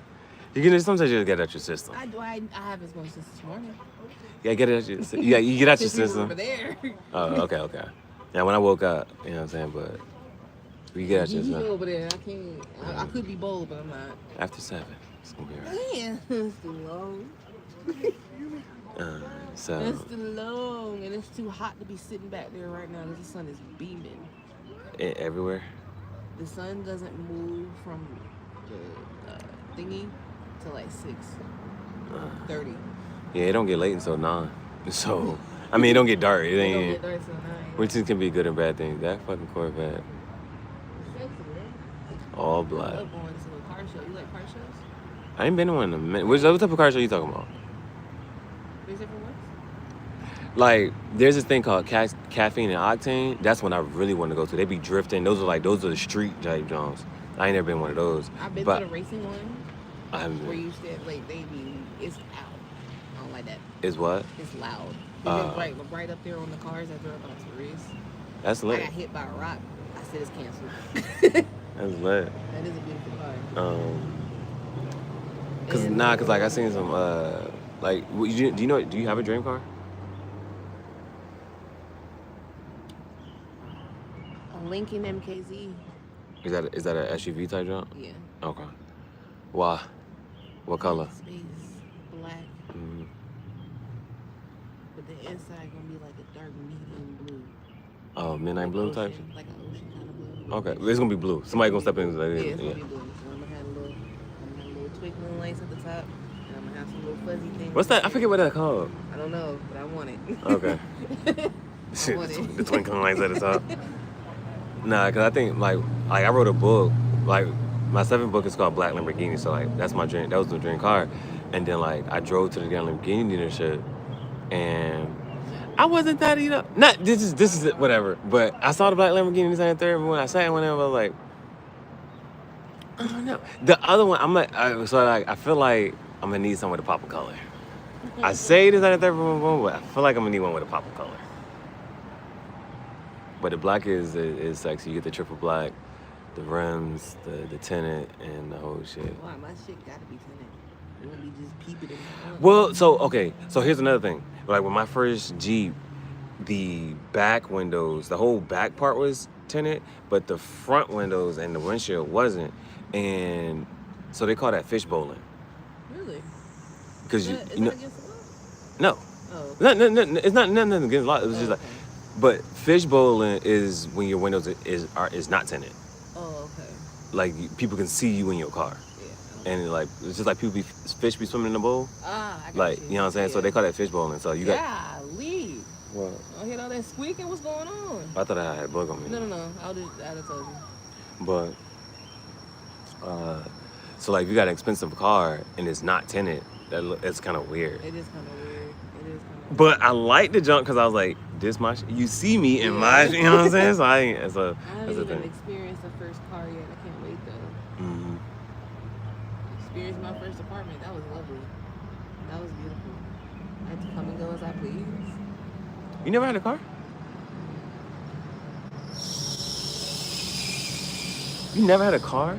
Sometimes you just get out your system. I haven't smoked since this morning. Yeah, get it out your system. Yeah, you get out your Since we were system. over there. Oh, okay. Yeah, when I woke up, you know what I'm saying, but We get at You you over there. I can't. I could be bold, but I'm not. after 7. It's gonna be alright. Man, it's too long. So It's too long, and it's too hot to be sitting back there right now because the sun is beaming. everywhere. The sun doesn't move from the thingy till like 6:30. Yeah, it don't get late until 9. So, I mean, it don't get dark. It It don't ain't. get dark till 9. Which is can be good and bad things. That fucking Corvette, It's sexy, right? all I black. love going to a car show. You like car shows? I ain't been to one in a minute. What type of car show you talking about? There's different ones? Like, there's this thing called Caffeine and Octane. That's one I really want to go to. They be drifting. Those are the street type Jones. I ain't never been one of those. I've been But to the racing one I haven't where been. you said like they be it's out. I don't like that. Is what? It's loud. It's right up there on the cars that they're about to race. That's I lit. got hit by a rock. I said it's canceled. That's lit. That is a beautiful car. Cause like I seen some like do you have a dream car? A Lincoln MKZ. Is that a SUV type jump? Yeah. Okay. Why? What color? Space. Black. Mm. But the inside gonna be like a dark medium blue. Oh, midnight Like blue type. ocean, like an ocean kind of blue. Okay, it's gonna be blue. Somebody gonna step in. Yeah, it's gonna be blue. So I'm gonna have a little twinkling lights at the top, and I'm gonna have some little fuzzy things. What's that? I forget what that's called. I don't know, but I want it. Okay. I want it. The twinkling lights at the top. Nah, cause I think like I wrote a book. Like my 7th book is called Black Lamborghini. So like that's my dream. That was the dream car. And then like I drove to the damn Lamborghini dealership, and I wasn't that not this is it, whatever. But I saw the black Lamborghini inside the 3rd, and when I sat in one of them, I was like, I don't know. The other one, I feel like I'm gonna need some with a pop of color. I say this at the 3rd one, but I feel like I'm gonna need one with a pop of color. But the black is sexy. You get the triple black, the rims, the tinted, and the whole shit. Wow, my shit gotta be tinted. It won't be just peeping in. Well, so here's another thing. Like with my first Jeep, the back windows, the whole back part was tinted, but the front windows and the windshield wasn't. And so they call that fish bowling. Really? Because Is that against the law? no, Oh. no, it's not nothing against law. It was just like, but fish bowling is when your windows is not tinted. Oh, okay. Like people can see you in your car. Yeah. And like it's just like fish be swimming in the bowl. Ah, I got Like, you know what I'm saying? Yeah. So they call that fish bowling. So you got. Golly. What? I hear all that squeaking. What's going on? I thought I had a bug on me. No. I'd have told you. But so like if you got an expensive car and it's not tinted, it's kind of weird. It is kind of weird. But I like the junk because I was like, this my you see me in my, you know what I'm saying? So I that's haven't a even thing. experienced the first car yet. I can't wait though. Mm-hmm. Experienced my first apartment. That was lovely. That was beautiful. I had to come and go as I please. You never had a car? You never had a car?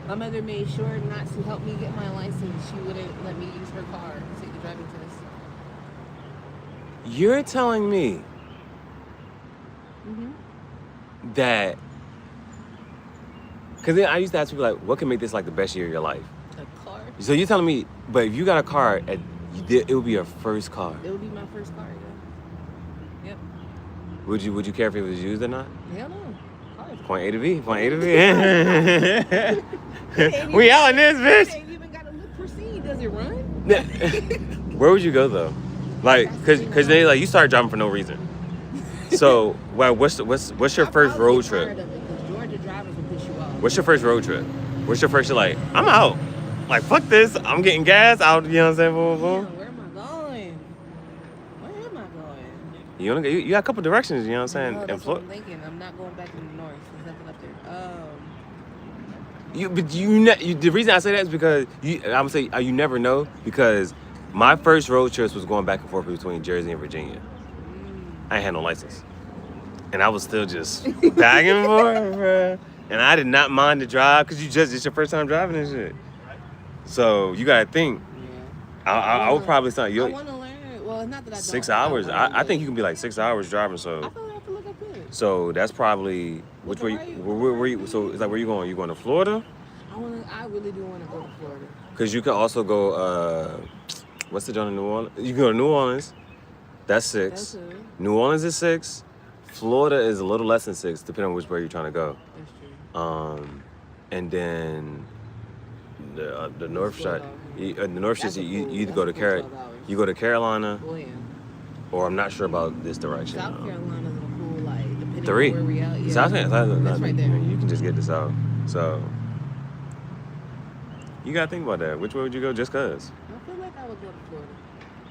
My mother made sure not to help me get my license. She wouldn't let me use her car to take the driving test. You're telling me that, because then I used to ask people like, what can make this like the best year of your life? A car? So you're telling me, but if you got a car, it would be your first car. It would be my first car, yeah. Yep. Would you care if it was used or not? Hell no. Cars. Point A to B. We out in this It bitch. ain't even got to look pristine. Does it run? Where would you go though? Like, cause they like you started driving for no reason. So, well, what's your first road trip? Georgia drivers will piss you off. What's your first road trip? What's your first? You're like, I'm out. Like, fuck this. I'm getting gas out. You know what I'm saying? Boom, boom. Damn, where am I going? Where am I going? You got a couple directions. You know what I'm saying? No, In that's what Florida. I'm thinking. I'm not going back in the north. There's nothing up there. The reason I say that is because I'm gonna say you never know, because my first road trips was going back and forth between Jersey and Virginia. I ain't had no license, and I was still just back and forth, bro. And I did not mind the drive because it's your first time driving and shit. So you gotta think. Yeah. I would probably start. I want to learn. Well, it's not that I don't. 6 hours. I think you can be like 6 hours driving. So. I feel like I could. So that's probably Which way? Where you? So is that where you going? You going to Florida? I really do want to go to Florida. Because you could also go. What's the joint in New Orleans? You can go to New Orleans. That's 6. That's it. New Orleans is 6. Florida is a little less than 6, depending on which way you're trying to go. That's true. And then the North side, the North That's side, a you cool- either that's go a to cool Carolina, 12 hours. you go to Carolina, Oh yeah. or I'm not sure about this direction. South Carolina's a cool, like, depending 3. on where we out. Yeah. South Carolina, That's right there. You can just get this out. So you gotta think about that. Which way would you go? Just cause I feel like I would go to Florida.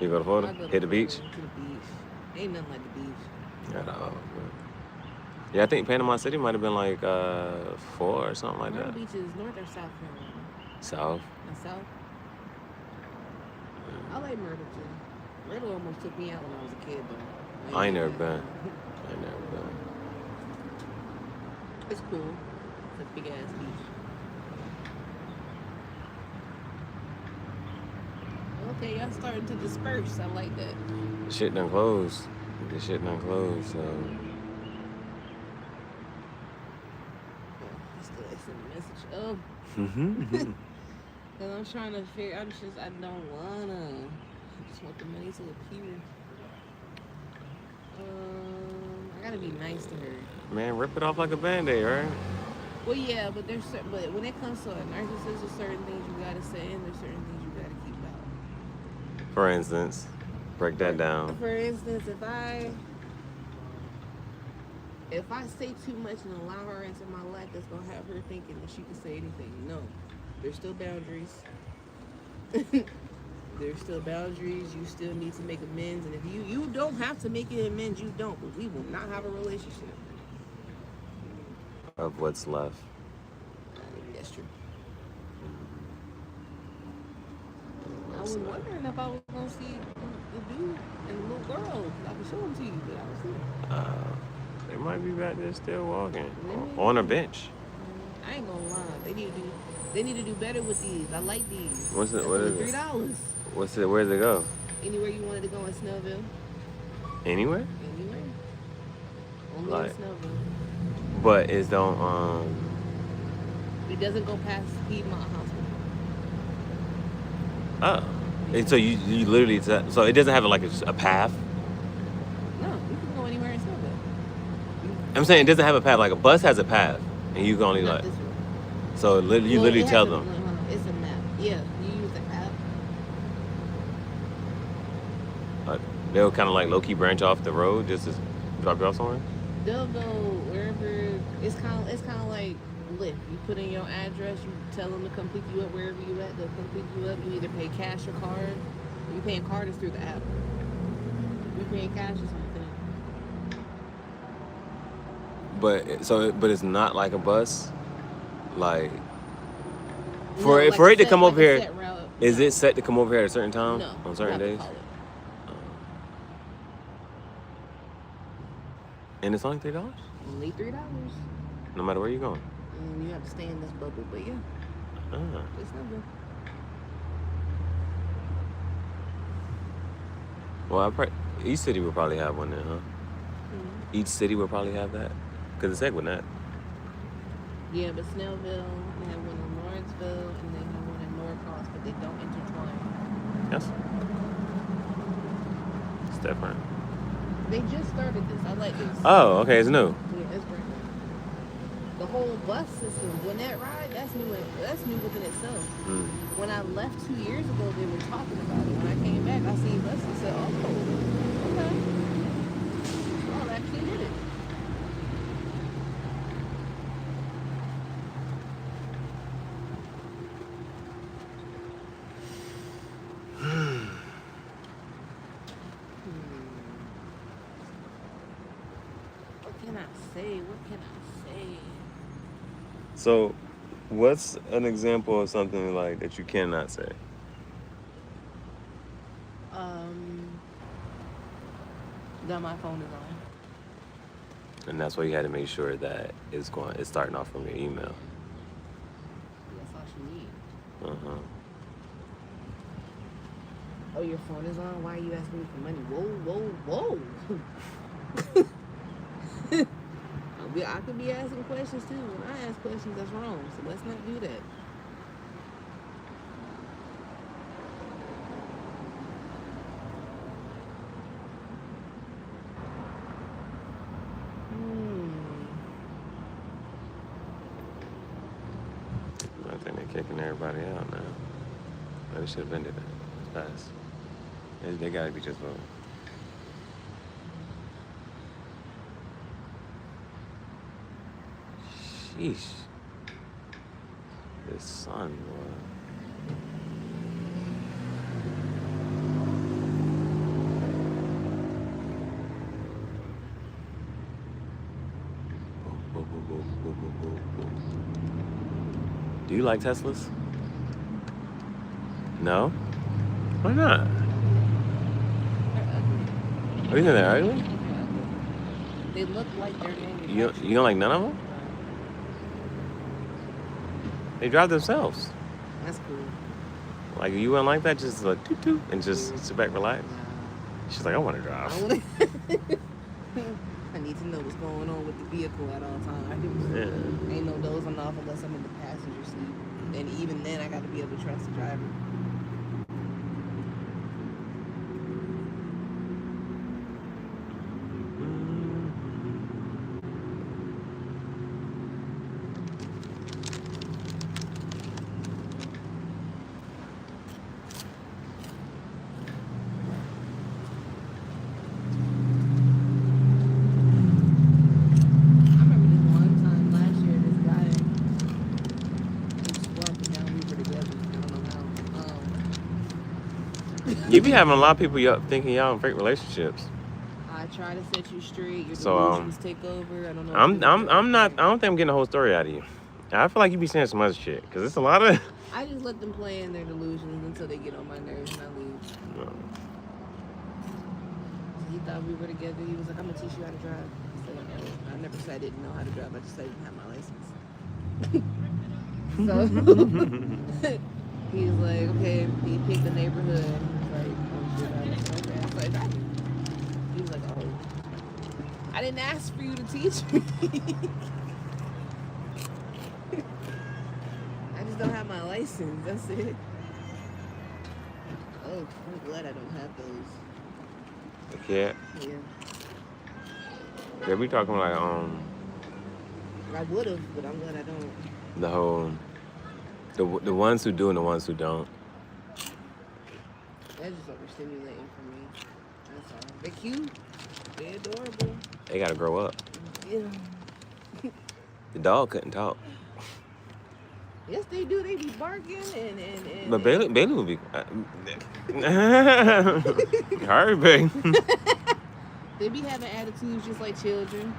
you go to Florida, I'd go to hit the Florida, beach. To the beach. Ain't nothing like the beach. At all. Yeah, I think Panama City might have been like 4 or something like Myrtle that. Beach is North or South Carolina? South. The South. I like Myrtle too. Myrtle almost took me out when I was a kid though. I ain't never been. It's cool. It's a big ass beach. Okay, y'all starting to disperse. I like that. The shit done closed. So I still send a message. Oh, mm-hmm. cause I'm trying to figure. I don't wanna. I just want the money to appear. I gotta be nice to her. Man, rip it off like a band-aid, right? Well, yeah, but but when it comes to a narcissist, there's certain things you gotta say, and there's certain things you gotta keep out. For instance, break that down. For instance, if I say too much and allow her into my life, that's gonna have her thinking that she can say anything. No, there's still boundaries. There's still boundaries. You still need to make amends, and if you don't have to make it amends, you don't. But we will not have a relationship. Of what's left. That's true. I was wondering if I was gonna see the dude and the little girl. I could show them to you, but I was here. They might be back there still walking on a bench. I ain't gonna lie. They need to do better with these. I like these. What's it? That's What only is it? $3. What's it? Where's it go? Anywhere you wanted to go in Snellville. Anywhere? Anywhere. Only Like- in Snellville. But it don't. It doesn't go past Piedmont Hospital. Oh. And so you literally so it doesn't have like a path. No, you can go anywhere in Snellville. I'm saying it doesn't have a path. Like a bus has a path, and you can only Not like. this one. So you Well, literally it has tell a- them. hold on, it's a map. Yeah, you use the app. They'll kind of like low key branch off the road just to drop you off somewhere. They'll go wherever. It's kind of like Lyft. You put in your address. You tell them to come pick you up wherever you at. They'll come pick you up. You either pay cash or card. If you paying card, it's through the app. If you paying cash, it's something. But it's not like a bus. Like No, for like it a to set- come like over a here, set route. is No. it set to come over here at a certain time No. on you certain have to days? call it. And it's only $3, Only $3. no matter where you're going. And you have to stay in this bubble, but yeah, Ah. it's not good. Well, each city will probably have one then, huh? Mm-hmm. Each city will probably have that, cause it's Equinet. Yeah, but Snellville, they have one in Lawrenceville, and they have one in Norcross, but they don't intertwine. Yes. It's different. They just started this. I like this. Oh, okay, it's new. Yeah, it's brand new. The whole bus system, when that ride, that's new within itself. Mm. When I left 2 years ago, they were talking about it. When I came back, I seen buses and said, oh, okay. Oh, they actually did it. What can I say? What can I say? So, what's an example of something like that you cannot say? That my phone is on. And that's why you had to make sure that it's starting off from your email. That's all she needs. Uh-huh. Oh, your phone is on? Why are you asking me for money? Whoa, whoa, whoa. I'm I could be asking questions too. When I ask questions, that's wrong. So let's not do that. I think they're kicking everybody out now. They should have ended it fast. They gotta be just voting. Sheesh. This sun, boy. Do you like Teslas? No? Why not? What do you think they're ugly? They look like they're manufactured. You don't like none of them? They drive themselves. That's cool. Like, you wouldn't like that? Just like, toot toot, and just sit back, relax? She's like, I want to drive. I need to know what's going on with the vehicle at all times. Yeah. Ain't no dozing off unless I'm in the passenger seat. And even then, I got to be able to trust the driver. You be having a lot of people thinking y'all in fake relationships. I try to set you straight. Your So, delusions take over. I don't know. I'm not. I don't think I'm getting the whole story out of you. I feel like you be saying some other shit because it's a lot of. I just let them play in their delusions until they get on my nerves and I leave. No. He thought we were together. He was like, "I'm gonna teach you how to drive." I said, "No." I never said I didn't know how to drive. I just said I didn't have my license. So he was like, "Okay." He picked the neighborhood. And he was like, "Oh shit, I was okay." I was like, he was like, "Oh, I didn't ask for you to teach me." I just don't have my license. That's it. Oh, I'm glad I don't have those. I can't. Yeah. They be talking like I would have, but I'm glad I don't. the whole the ones who do and the ones who don't. That's just overstimulating for me. That's all. They're cute. They're adorable. They gotta grow up. Yeah. The dog couldn't talk. Yes, they do. They be barking and But Bailey would be. Hurry, baby. They be having attitudes just like children.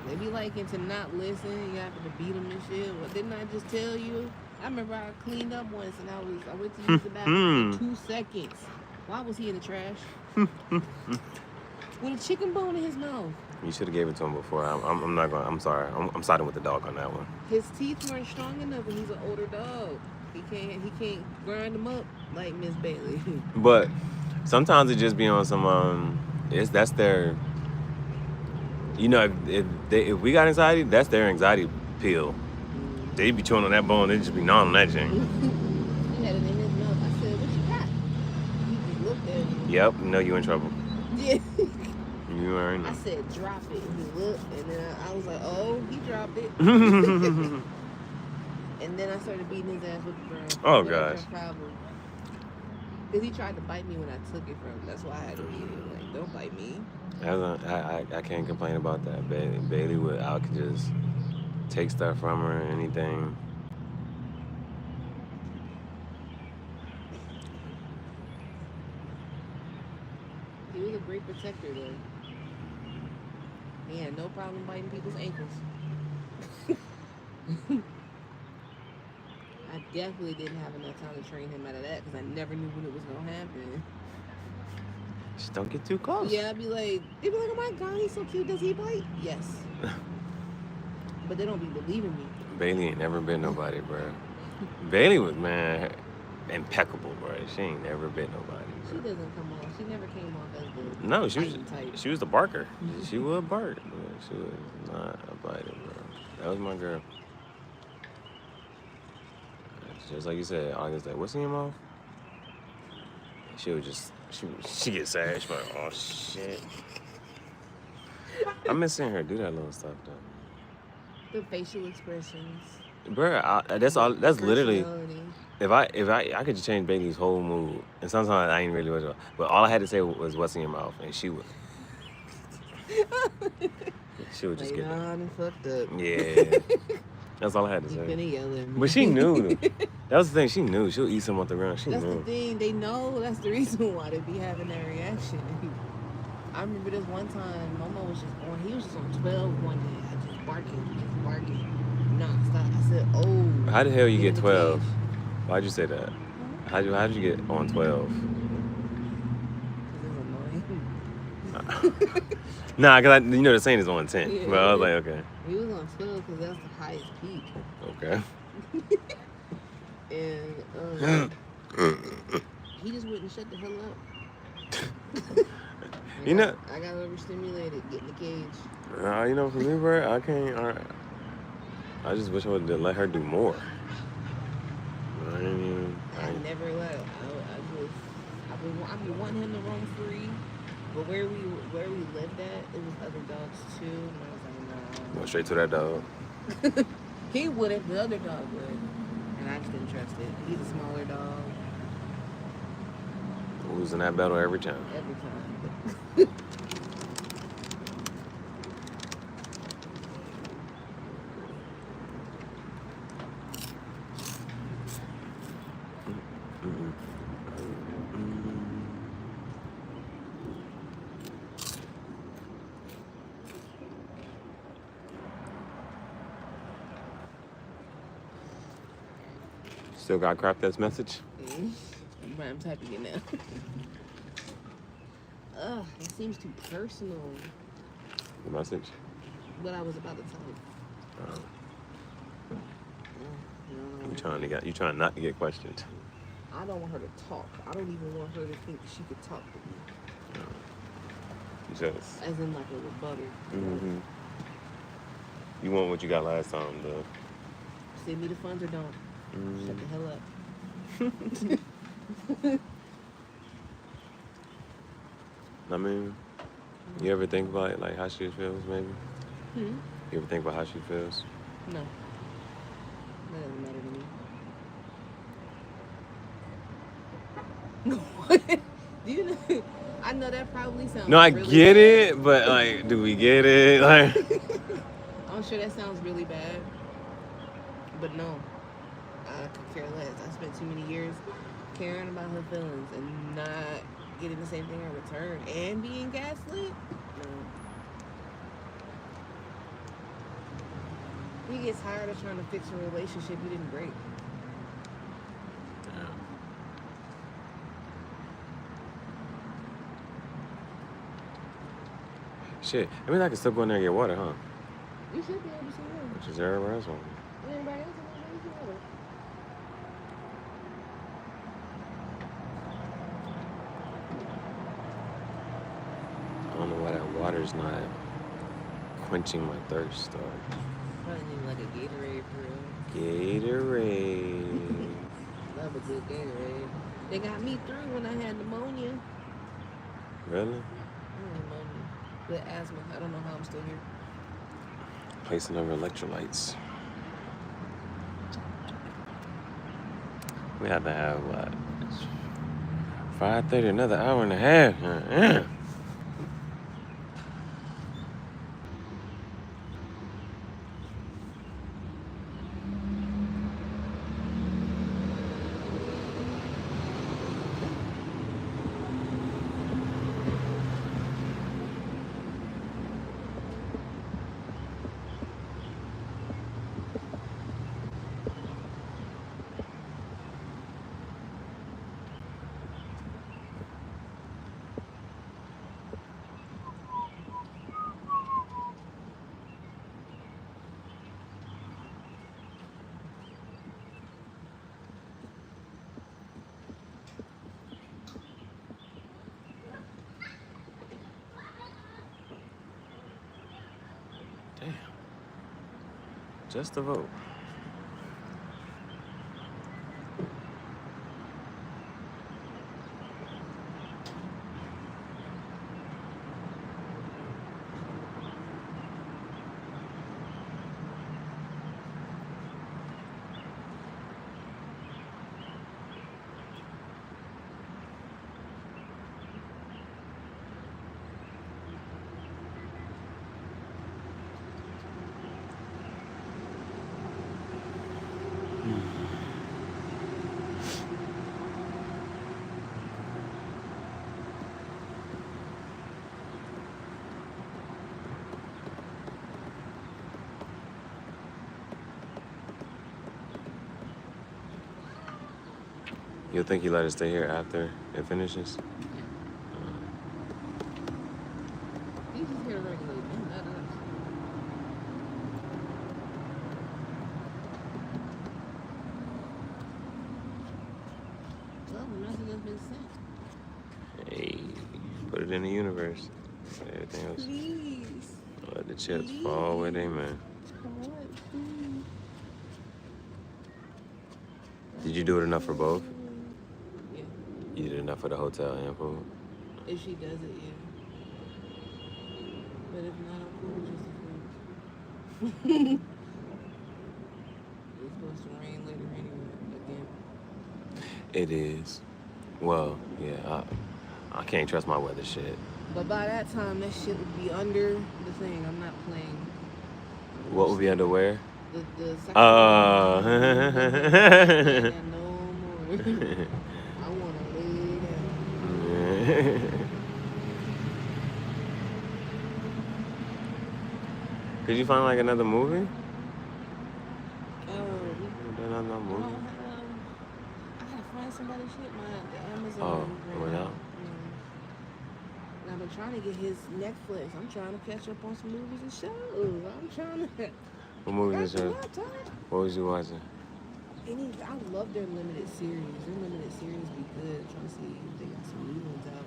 They be liking to not listen. You have to beat them and shit. Well, didn't I just tell you? I remember I cleaned up once and I went to use the bathroom for 2 seconds. Why was he in the trash? With a chicken bone in his mouth. You should have gave it to him before. I'm not going. I'm sorry. I'm siding with the dog on that one. His teeth weren't strong enough, and he's an older dog. He can't grind them up like Miss Bailey. But sometimes it just be on some that's their. You know, if we got anxiety, that's their anxiety pill. They be chewing on that bone. They just be gnawing on that thing. He had it in his mouth. I said, "What you got?" He just looked at me. Yep. No, you in trouble. Yeah. You already know. I said, "Drop it." And he looked, and then I was like, "Oh, he dropped it." And then I started beating his ass with the broom. Oh gosh. Because he tried to bite me when I took it from him. That's why I had to beat him. Like, don't bite me. I can't complain about that. Bailey I could just take stuff from her or anything. He was a great protector, though. He had no problem biting people's ankles. I definitely didn't have enough time to train him out of that because I never knew when it was going to happen. Just don't get too close. Yeah, they'd be like, "Oh my God, he's so cute. Does he bite?" Yes. But they don't be believing me. Bailey ain't never been nobody, bro. Bailey was, man. impeccable, bro. She ain't never bit nobody. She doesn't come off. She never came off as the No, biting type. she was the barker. She would bark, but she was not a biter, bro. That was my girl. Just like you said, August, like, what's in your mouth? She would just, she get sad. She's like, oh shit. I miss seeing her do that little stuff though. The facial expressions. Bro, that's all. That's literally. Personality. If I could just change Bailey's whole mood, and sometimes I ain't really worried about. But all I had to say was, "What's in your mouth?" And she would just get that. And fucked up. Yeah, that's all I had to You say. finna yell at me. But she knew. That was the thing. She knew she'll eat something off the ground. She That's knew. the thing. They know. That's the reason why they be having that reaction. I remember this one time, Momo was just on. He was just on 12 one day. I just barking, non-stop. I said, "Oh." How the hell you in get the 12? cage. Why'd you say that? How'd you get on 12? 'Cause it was annoying. Nah, cause the saying is on 10. Yeah. But I was like, okay, He was on 12 because that's the highest peak. okay. And he just wouldn't shut the hell up. You know- I got overstimulated, get in the cage. For me, bro, I can't. I just wish I would let her do more. I Never let. I be wanting him to roam free, but where we lived at, it was other dogs too, and I was like, Go straight to that dog. no. He wouldn't. The other dog would, and I just didn't trust it. He's a smaller dog. Losing that battle every time. Every time. Still got crap that's message? But I'm typing it now. Ugh, it seems too personal. The message? What I was about to type. No. You trying not to get questioned. I don't want her to talk. I don't even want her to think she could talk to me. Just. As in like a rebuttal. Mm-hmm. You want what you got last time, though. Send me the funds or don't. Shut the hell up. I mean, you ever think about like how she feels, maybe? Hmm? You ever think about how she feels? No. That doesn't matter to me. What? Do you know? I know that probably sounds No, I really get bad. it, but like, do we get it? Like, I'm sure that sounds really bad. But no. I could care less. I spent too many years caring about her feelings and not getting the same thing in return and being gaslit. No. He gets tired of trying to fix a relationship he didn't break. shit. I mean, I can still go in there and get water, huh? You should be able to see him. Which is everywhere else. Everybody else is able to see him. I don't know why that water's not quenching my thirst, though. Probably need like a Gatorade for real. Gatorade. Love a good Gatorade. They got me through when I had pneumonia. Really? Pneumonia. With asthma. I don't know how I'm still here. Placing over electrolytes. We have to have what? 5:30, another hour and a half. Just to vote. You'll think he let us stay here after it finishes? He's just here regularly. Not us. Well, the message has been sent. Hey, put it in the universe. Everything else. Please. Let the chips fall where they may. Come on, please. Did you do it enough for both? Yeah. You did enough for the hotel and food? If she does it, yeah. But if not, I'm cool with just the food. It's supposed to rain later anyway, again. It is. Well, yeah, I can't trust my weather shit. But by that time, that shit would be under the thing. I'm not playing. What would be underwear? The second Oh. no more. I want to lay down. Could you find like another movie? Another I movie? gotta find somebody's shit. The Amazon. Oh, it went out? And I've been trying to get his Netflix. I'm trying to catch up on some movies and shows. I'm trying to. What movies That's are a lot of time. What was you watching? I love their limited series. Their limited series be good. I'm trying to see if they got some new ones out.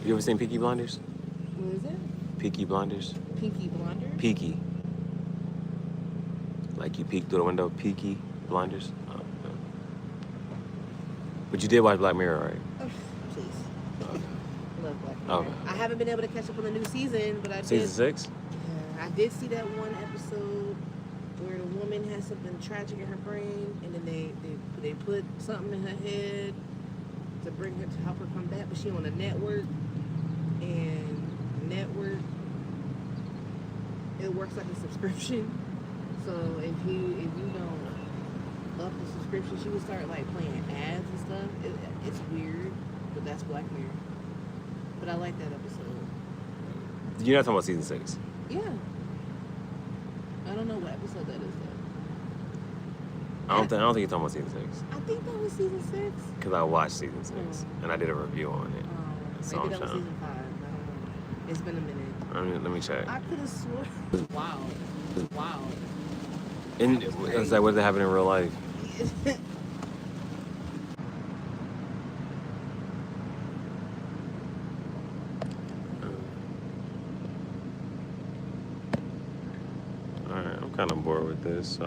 You ever seen Peaky Blinders? What is it? Peaky Blinders? Pinky Blinders? Peaky. Like you peek through the window, Peaky Blinders? Oh, no. But you did watch Black Mirror, right? Oh, please. Okay. Love Black Mirror. Okay. I haven't been able to catch up on the new season, but I did. Season 6? Yeah, I did see that one episode where the woman has something tragic in her brain, and then they put something in her head to bring her to help her come back, but she on a network, and network it works like a subscription. So if you don't up the subscription, she would start like playing ads and stuff. It's weird, but that's Black Mirror. But I like that episode. You're not talking about season 6? Yeah. I don't know what episode that is though. I don't think you're talking about season 6. I think that was season 6. Because I watched season 6 and I did a review on it. So Maybe I'm that was trying. season 5. I don't know. It's been a minute. Let me check. I could have sworn. Wow. Wow. And it's like, what did happen in real life? Alright, I'm kind of bored with this. So